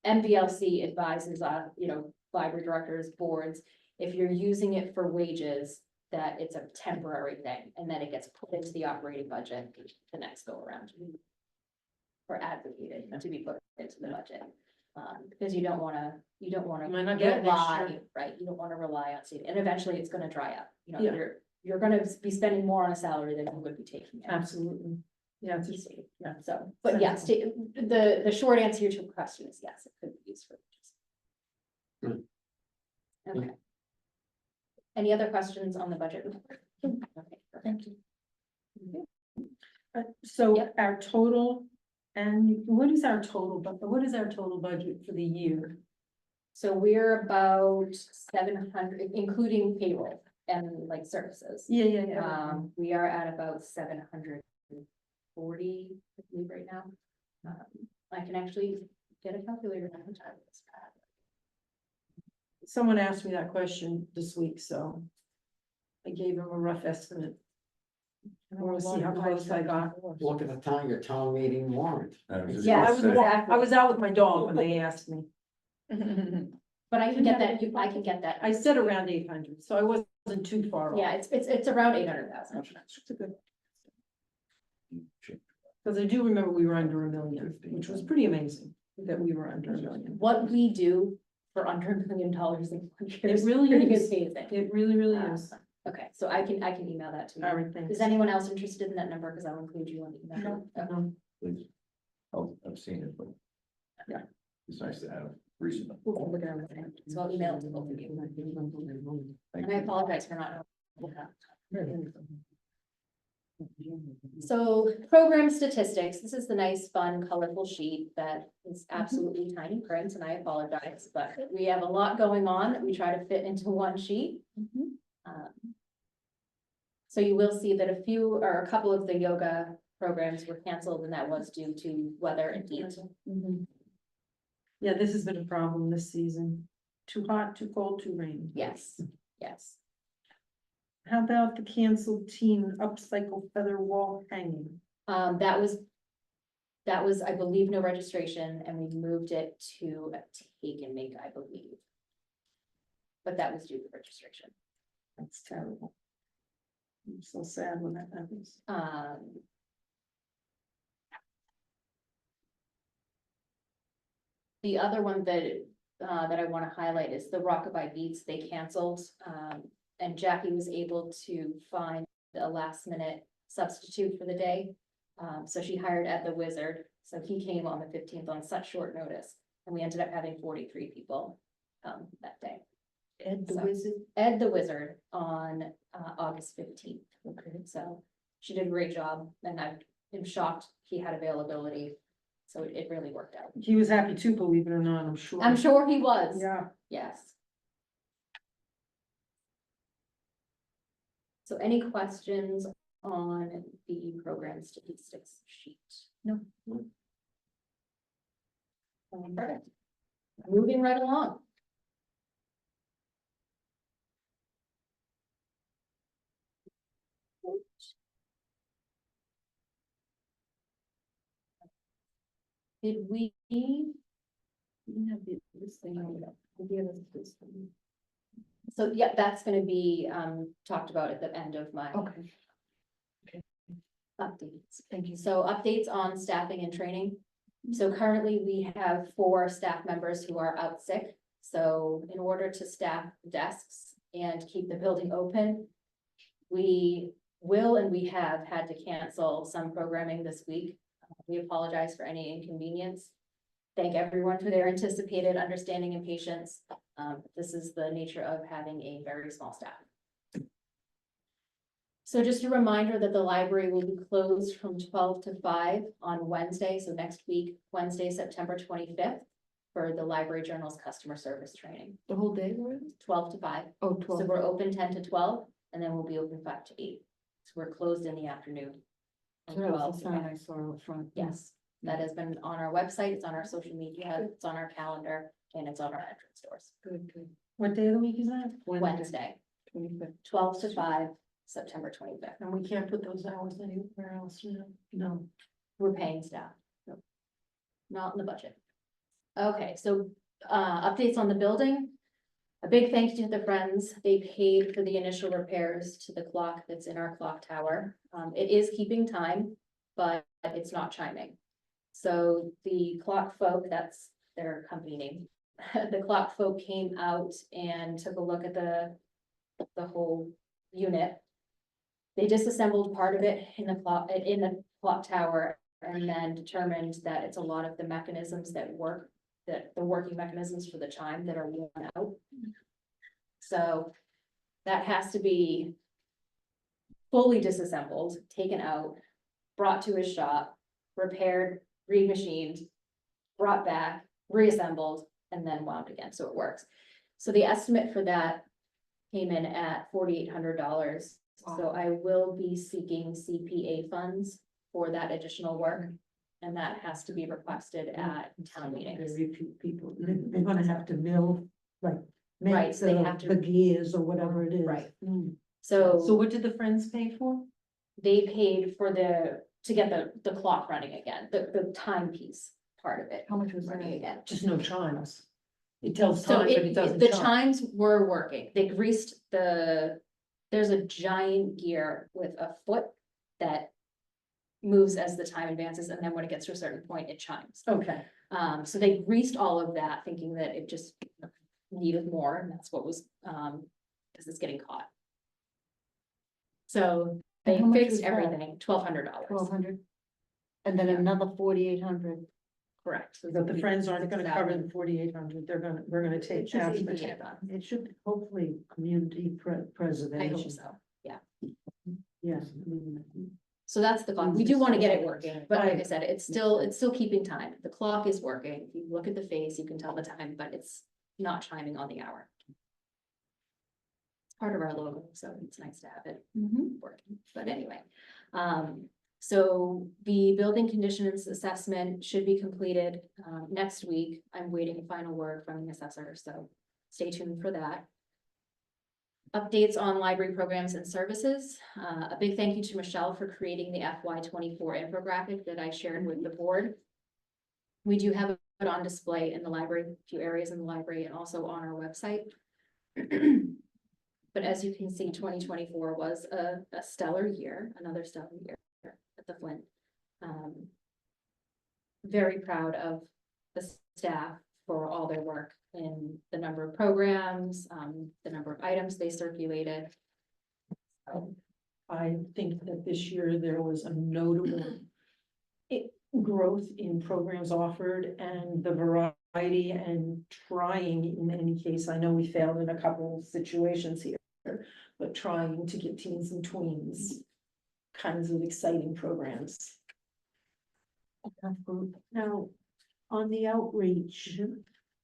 MBLC advises on, you know, library directors, boards, if you're using it for wages, that it's a temporary thing, and then it gets put into the operating budget the next go around. Or advocated to be put into the budget, because you don't wanna Might not get it next rely, year. right, you don't wanna rely on state, and eventually it's gonna dry up, you know, Yeah. you're gonna be spending more on a salary than you would be taking. in. Absolutely. Yeah, it's just, Yeah, so, but yes, the short answer to your question is yes, it could be used for. wages. Hmm. Okay. Any other questions on the budget? Okay, thank you. so Yep. our total, and what is our total, what is our total budget for the year? So we're about 700, including payroll and like services. Yeah. We are at about 740, I believe, right now. I can actually get a calculator now. Someone asked me that question this week, so I gave them a rough estimate. We'll see how close I got. Look at the time, your town meeting warrant. I was just Yeah, gonna I was, say, exactly. I was out with my dog when they asked me. But I can get that, I can get that. I said around 800, so I wasn't too far off. Yeah, it's around 800,000. Because I do remember we were under 1 million, which was pretty amazing that we were under 1 million. What we do for under $1 million in 1 year It really pretty is. amazing. It really, really is. Okay, so I can email that to you. All right, thanks. Is anyone else interested in that number? Because I'll include you on the email. Okay. No. please. Oh, I've seen it, but. Yeah. It's nice to have recent. So I'll email it to both of you. Thank And I you. apologize for not. So program statistics, this is the nice, fun, colorful sheet that is absolutely tiny print, and I apologize, but we have a lot going on that we try to fit into one sheet. So you will see that a couple of the yoga programs were canceled, and that was due to weather and heat. Yeah, this has been a problem this season. Too hot, too cold, too rainy. Yes, yes. How about the canceled teen upcycle feather wall hanging? That was, I believe, no registration, and we moved it to a take and make, I believe. But that was due to registration. That's terrible. I'm so sad when that happens. The other one that I want to highlight is the Rockabye Beats. They canceled, and Jackie was able to find a last minute substitute for the day. So she hired Ed the Wizard, so he came on the 15th on such short notice, and we ended up having 43 people that day. Ed the So- Wizard. Ed the Wizard on August 15th. Okay. So She did a great job, and I am shocked he had availability, so it really worked out. He was happy too, believe it or not, I'm sure. I'm sure he was, Yeah. yes. So any questions on the program statistics sheet? No. Perfect. Moving right along. Did we? Have this thing on it. Did we have this thing? So, yeah, that's gonna be, talked about at the end of my Okay, updates. thank you. So updates on staffing and training. So currently we have 4 staff members who are out sick. So in order to staff desks and keep the building open, we will and we have had to cancel some programming this week. We apologize for any inconvenience. Thank everyone for their anticipated understanding and patience. This is the nature of having a very small staff. So just a reminder that the library will be closed from 12 to 5 on Wednesday, so next week, Wednesday, September 25th, for the Library Journal's customer service training, The whole day, right? 12 to 5. Oh, So 12. we're open 10 to 12, and then we'll be open 5 to 8. So we're closed in the afternoon. from So that 12 was to the sign 5. I saw up front. Yes, that has been on our website, it's on our social media, it's on our calendar, and it's on our entrance doors. Good, good. What day of the week is that? Wednesday, 25th. 12 to 5, September 25th. And we can't put those hours anywhere else, you know? No. We're paying staff. Not in the budget. Okay, so, updates on the building. A big thank you to the Friends. They paid for the initial repairs to the clock that's in our clock tower. It is keeping time, but it's not chiming. So the clock folk, that's their company name. The clock folk came out and took a look at the whole unit. They disassembled part of it in the clock tower, and then determined that it's a lot of the mechanisms that work, that the working mechanisms for the chime that are worn out. So that has to be fully disassembled, taken out, brought to his shop, repaired, remachined, brought back, reassembled, and then wound again, so it works. So the estimate for that came in at $4,800. So I will be seeking CPA funds for that additional work. And that has to be requested at town meetings. Repeat people, they're gonna have to mill, like, Right, make so they have the to- gears or whatever it is. Right. Mm. So So what did the Friends pay for? they paid for to get the clock running again, the timepiece part of it How much was that? running again. Just no chimes. It tells So time, but it doesn't the chime. chimes were working. They greased there's a giant gear with a foot that moves as the time advances, and then when it gets to a certain point, it chimes. Okay, So they greased all of that, thinking that it just needed more, and that's what was, because it's getting caught. So And they how much fixed was that? everything, $1,200. 1,200? And then Yeah. another 4,800. Correct. but the Friends aren't gonna cover the 6,000. 4,800, we're gonna take It's just half of CPA it. funds. It should hopefully community I hope preservation, so. yes. So that's the clock. We do want to get it working, but like I said, it's still keeping time. The clock is working. If you look at the face, you can tell the time, but it's not chiming on the hour. It's part of our logo, so it's nice to have it working, but anyway. So the building conditions assessment should be completed, next week. I'm waiting final word from the assessor, so stay tuned for that. Updates on library programs and services. A big thank you to Michelle for creating the FY24 infographic that I shared with the board. We do have it on display in the library, a few areas in the library, and also on our website. But as you can see, 2024 was a stellar year, another stellar year at the Flint. Very proud of the staff for all their work in the number of programs, the number of items they circulated. I think that this year there was a notable growth in programs offered and the variety and trying in any case. I know we failed in a couple of situations here, but trying to get teens and tweens kinds of exciting programs. Now, on the outreach,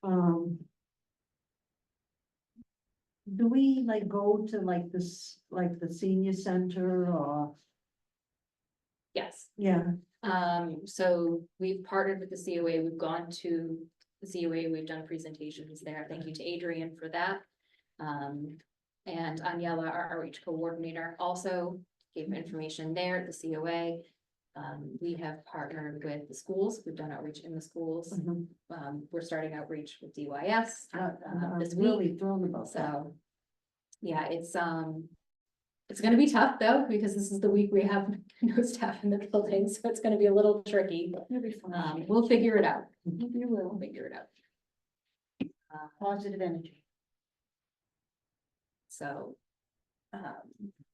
Mm-hmm. do we like go to like this, like the senior center or, Yes. yeah, So we've partnered with the COA, we've gone to the COA, we've done presentations there. Thank you to Adrian for that. And Aniela, our outreach coordinator, also gave information there at the COA. We have partnered with the schools, we've done outreach in the schools. We're starting outreach with DYS I'm this really week, thrilled about that. so. Yeah, it's gonna be tough though, because this is the week we have no staff in the building, so it's gonna be a little tricky. You'll be fine. We'll figure it out. You will. We'll figure it out. Positive energy. So, a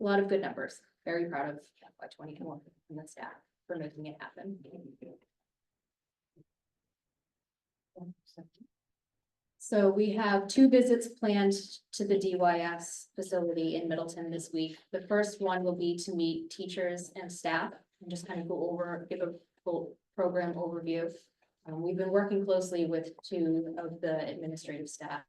lot of good numbers. Very proud of FY 24 and the staff for making it happen. So we have 2 visits planned to the DYS facility in Middleton this week. The first one will be to meet teachers and staff and just kind of go over, give a full program overview. We've been working closely with 2 of the administrative staff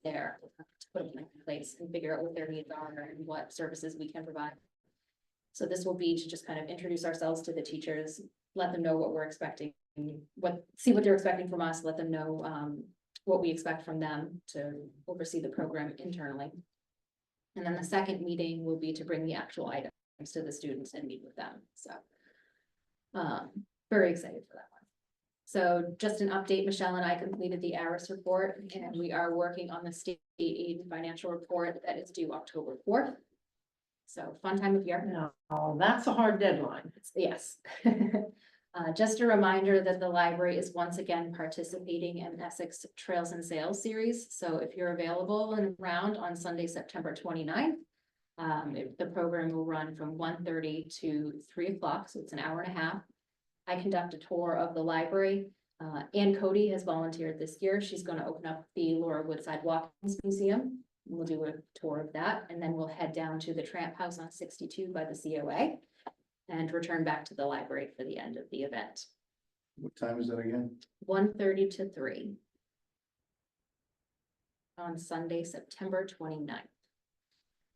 there to put a plan in place and figure out what their needs are and what services we can provide. So this will be to just kind of introduce ourselves to the teachers, let them know what we're expecting, see what they're expecting from us, let them know what we expect from them to oversee the program internally. And then the second meeting will be to bring the actual items to the students and meet with them, so. Very excited for that one. So just an update, Michelle and I completed the ARIS report, and we are working on the state aid financial report that is due October 4th. So fun time of year. Oh, that's a hard deadline. Yes. Just a reminder that the library is once again participating in Essex Trails and Sales Series. So if you're available and around on Sunday, September 29th, the program will run from 1:30 to 3 o'clock, so it's an hour and a half. I conduct a tour of the library. Ann Cody has volunteered this year. She's going to open up the Laura Woodside Walk-ins Museum. We'll do a tour of that, and then we'll head down to the Tramp House on 62 by the COA and return back to the library for the end of the event. What time is that again? 1:30 to 3 on Sunday, September 29th.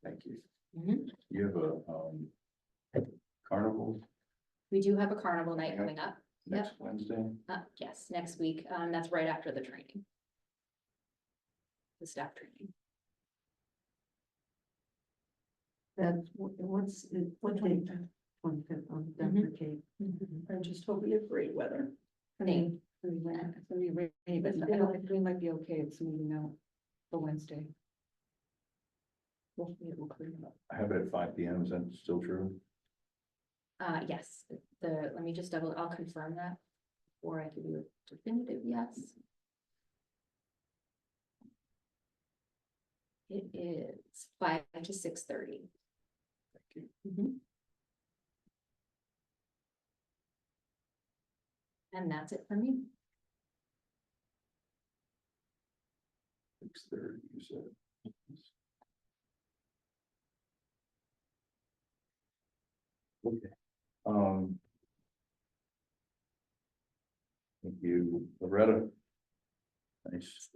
Thank you. Mhm. You have a carnival We do have a carnival night coming up. next Wednesday? Yes, next week. That's right after the training. The staff training. That's, what's, what date? 25th on Denver Cape. I just hope we have great weather. Name. It's gonna be rainy, but I don't think we might be okay. It's moving out for Wednesday. Hopefully it will clear up. I have it at 5 PM. Is that still true? Yes, let me just I'll confirm that before I give you a definitive yes. It is 5 to 6:30. Thank you. And that's it for me. 6:30, you said. Okay. Thank you, Loretta. Nice.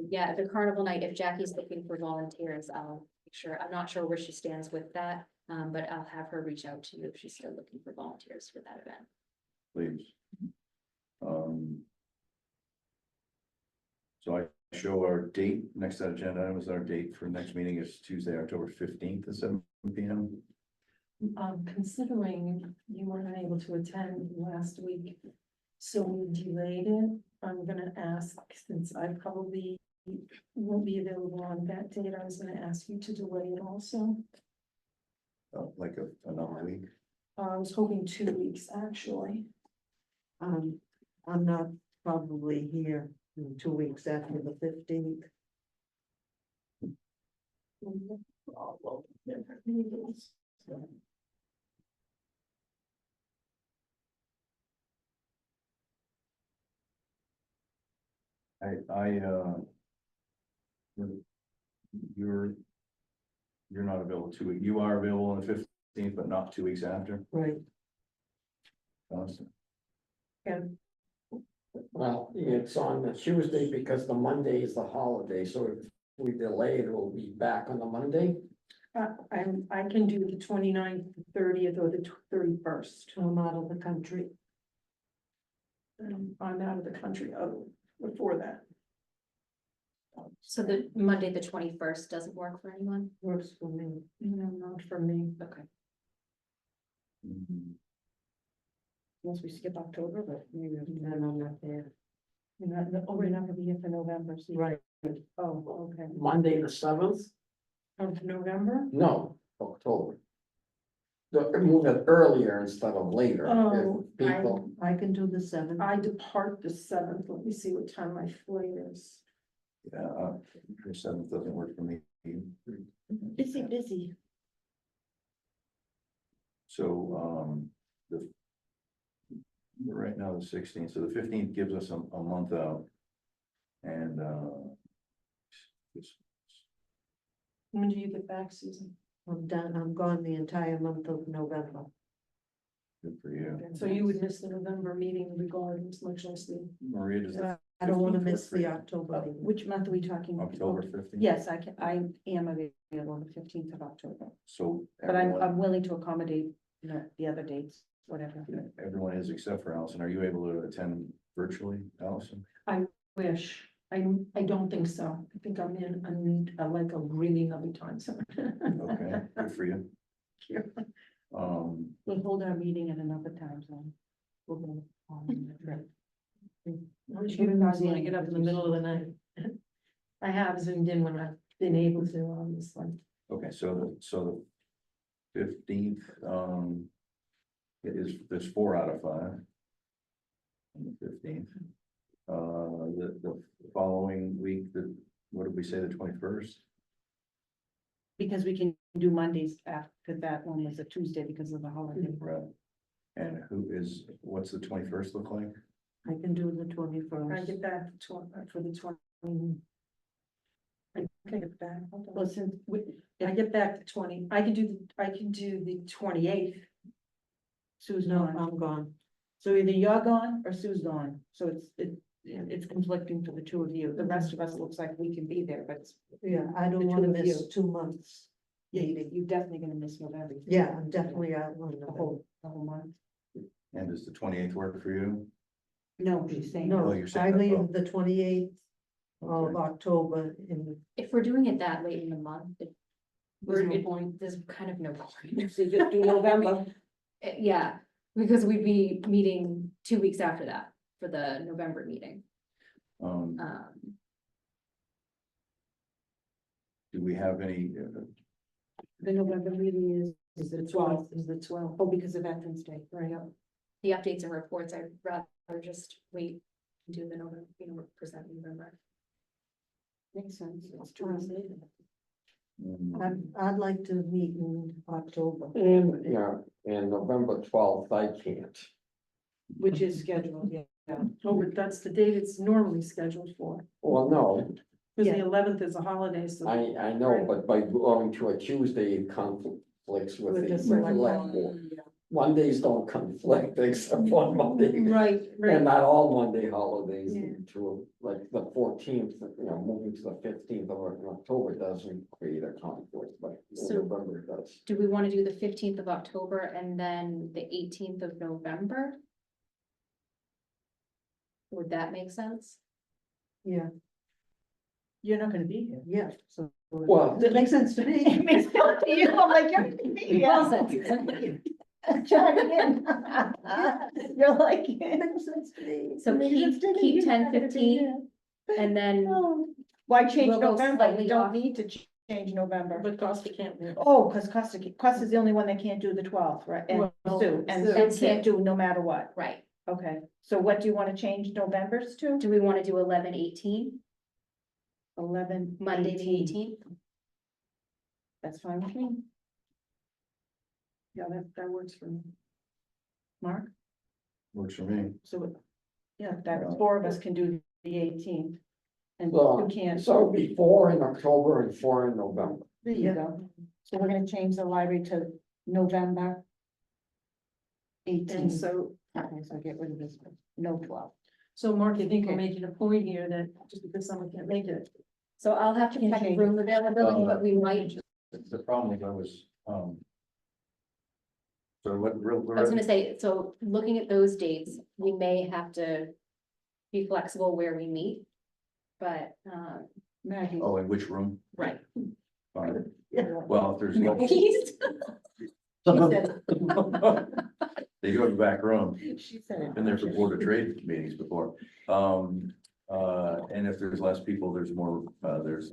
Yeah, the carnival night, if Jackie's looking for volunteers, I'll make sure, I'm not sure where she stands with that. But I'll have her reach out to you if she's still looking for volunteers for that event. Please. So I show our date, next agenda item is our date for next meeting is Tuesday, October 15th at 7 PM. Considering you weren't able to attend last week, so we delayed it, I'm gonna ask, since I probably won't be available on that date, I was gonna ask you to delay it also. Like another week. I was hoping 2 weeks, actually. I'm not probably here in 2 weeks after the 15th. Oh, well, different meetings, so. You're not available 2 weeks. You are available on the 16th, but not 2 weeks after. Right, Awesome. Well, it's on the Tuesday because the Monday is the holiday, so if we delay it, we'll be back on the Monday. I can do the 29th, 30th, or the 31st. I'm out of the country. I'm out of the country, before that. So the Monday, the 21st doesn't work for anyone? Works for me. No, not for me. Okay. Mhm. Unless we skip October, but maybe. Then I'm not there. You're not, oh, we're not gonna be here for November, so. Right. Oh, okay. Monday, the 7th? Of November? No, October. Move it earlier instead of later. Oh, If people, I can do the 7th. I depart the 7th. Let me see what time my flight is. Yeah, the 7th doesn't work for me. Busy. So, right now the 16th, so the 15th gives us a month out. And, When do you get back, Susan? I'm done, I'm gone the entire month of November. good for you. So you would miss the November meeting regardless, much less the. Maria, does the I don't wanna 15th miss work for the you? October meeting. Which month are we talking? October 15th? Yes, I am available the 15th of October, So but I'm everyone, willing to accommodate, the other dates, whatever. everyone is except for Allison. Are you able to attend virtually, Allison? Wish. I don't think so. I think I'm in like a really lovely time zone. Okay, good for you. Yeah. We'll hold our meeting at another time zone. We'll go on the trip. You guys wanna get up in the middle of the night. I have zoomed in when I've been able to on this one. Okay, so the 15th, there's 4 out of 5. On the 15th. The following week, what did we say, the 21st? Because we can do Mondays after that one was a Tuesday because of the holiday. Right. And what's the 21st look like? I can do the I 21st. get back for the 20. I can get back. hold on. Well, since I get back the 20. I can do the 28th. Sue's No, gone, I'm gone. so either you're gone or Sue's gone, so it's conflicting for the two of you. The rest of us looks like we can be there, but Yeah, I The don't wanna two of miss you. 2 months. yeah, you're definitely gonna miss November. Yeah, I'm definitely out on The November. whole month. And does the 28th work for you? No, she's saying. No, you're I saying that, oh. leave the 28th of Okay. October in, If we're doing it that late in the month, There's no point. there's kind of no point. So just do November. Yeah, because we'd be meeting 2 weeks after that for the November meeting. Um, do we have any, The November meeting Is the 12th. 12th, is the 12th. Oh, because of Veterans Day, right? The updates and reports, I'd rather just wait and do the November, present in November. Makes sense. It's I'd like to meet in October. and, yeah, and November 12th, I can't. Which is scheduled, yeah. Oh, but that's the date it's normally scheduled for. Well, no, Because the 11th is a holiday, so. I know, but by going to a Tuesday, it conflicts with With the the select select board. Mondays don't conflict except one Monday. Right, And right. not all Monday holidays Yeah. to like the 14th, moving to the 15th of October doesn't create a conflict, but So- November does. Do we want to do the 15th of October and then the 18th of November? Would that make sense? Yeah, You're not gonna be here. yeah, so. Well, It makes sense to me. It makes sense to you, I'm like, you're gonna be here. Well said. Chime in. You're like. It makes sense to me. So keep 10, 15, and then Why change We'll go November? slightly We don't off. need to change November. But Costa can't do it. Oh, because Costa's the only one that can't do the 12th, right? And Well, Sue, and Sue. Sue can't do no matter what. right, Okay, so what do you want to change November's to? do we want to do 11, 18, 11, Monday the 18. 18th? That's fine with me. Yeah, that works for me. Mark? works for me? So, yeah, that 4 of us can do the 18th. And So- who can't? So before in October and 4 in November. There you go. So we're gonna change the library to November. And 18th. so, Okay, so get rid of this, one. No 12. so Mark, I think we're Okay. making a point here that just because someone can't make it. So I'll have to Can't check change room availability, but we might, The problem was, so what, I was gonna say, so looking at those dates, we may have to be flexible where we meet. But, Maggie. oh, in which room? right. Fine. Yeah. Well, if there's no, She said, they go to the back room, She said it. been there for Board of Trade meetings before. And if there's less people, there's more, there's.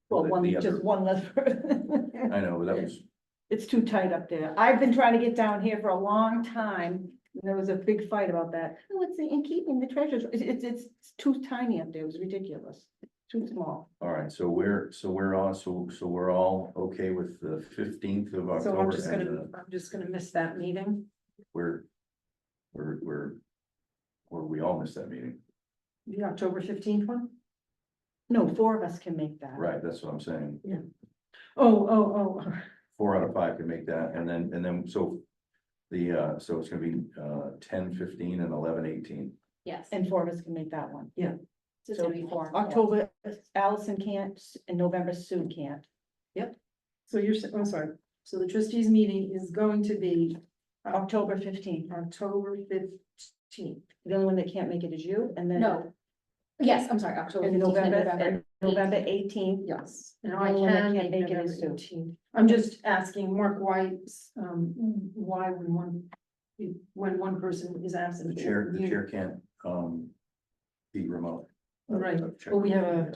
Well, the one, other- just one less. I know, but that was, It's too tight up there. I've been trying to get down here for a long time. And there was a big fight about that. Oh, it's in keeping the treasures. It's too tiny up there. It was ridiculous. Too small. all right, so we're all okay with the 15th of So October. I'm just and, gonna, I'm just gonna miss that meeting. We're, or we all missed that meeting, The October 15th one? No, 4 of us can make that. right, that's what I'm saying. Oh. 4 out of 5 can make that, and then, so the, so it's gonna be, 10, 15, and 11, 18. yes. And 4 of us can make that one. So it's gonna be 4 and 4. October, Allison can't, and November Sue can't. So you're, I'm sorry, so the trustees meeting is going to be October 15th. October 15th. The only one that can't make it is you, and then. No. Yes, I'm sorry, October And 15th and November, November 18th. 18th. Yes. And The I only one that can can't make make it is November Sue. 18th. I'm just asking Mark why, why when one person is absent. The chair can't, be remote. Right, Check. but we have a,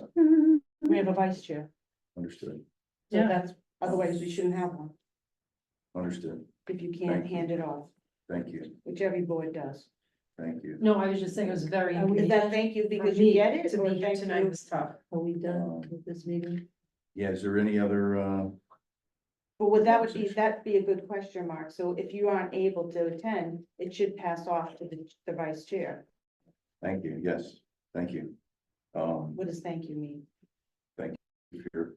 We have a vice chair. Understood, So Yeah. that's, otherwise we shouldn't have one, understood, if you can't Thank you. hand it off, thank you, which every board does. thank you. no, I was just saying it was very. Is inconvenient that thank you for because me you get it? To or be here thank tonight you- was tough. Are we done with this meeting? Yeah, is there any other, But would that would be, that'd be a good question mark. So if you aren't able to attend, it should pass off to the vice chair. thank you, yes, thank you. What does thank you mean? If you're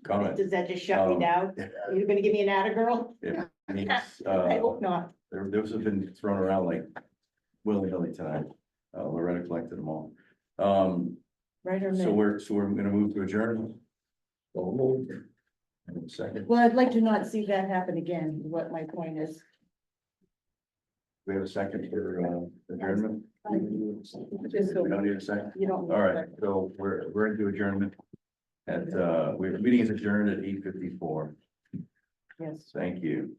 comment, Does that just shut me down? Are you gonna give me an atta girl? it means, I hope not. those have been thrown around like willy-nilly tonight. Loretta collected them all. Right or So no? we're gonna move to adjourn. So moved. In a second, Well, I'd like to not see that happen again, is what my point is. we have a second for adjournment. Just so We don't need a second. you don't. All right, so we're into adjournment. At, the meeting is adjourned at 8:54. Yes. Thank you.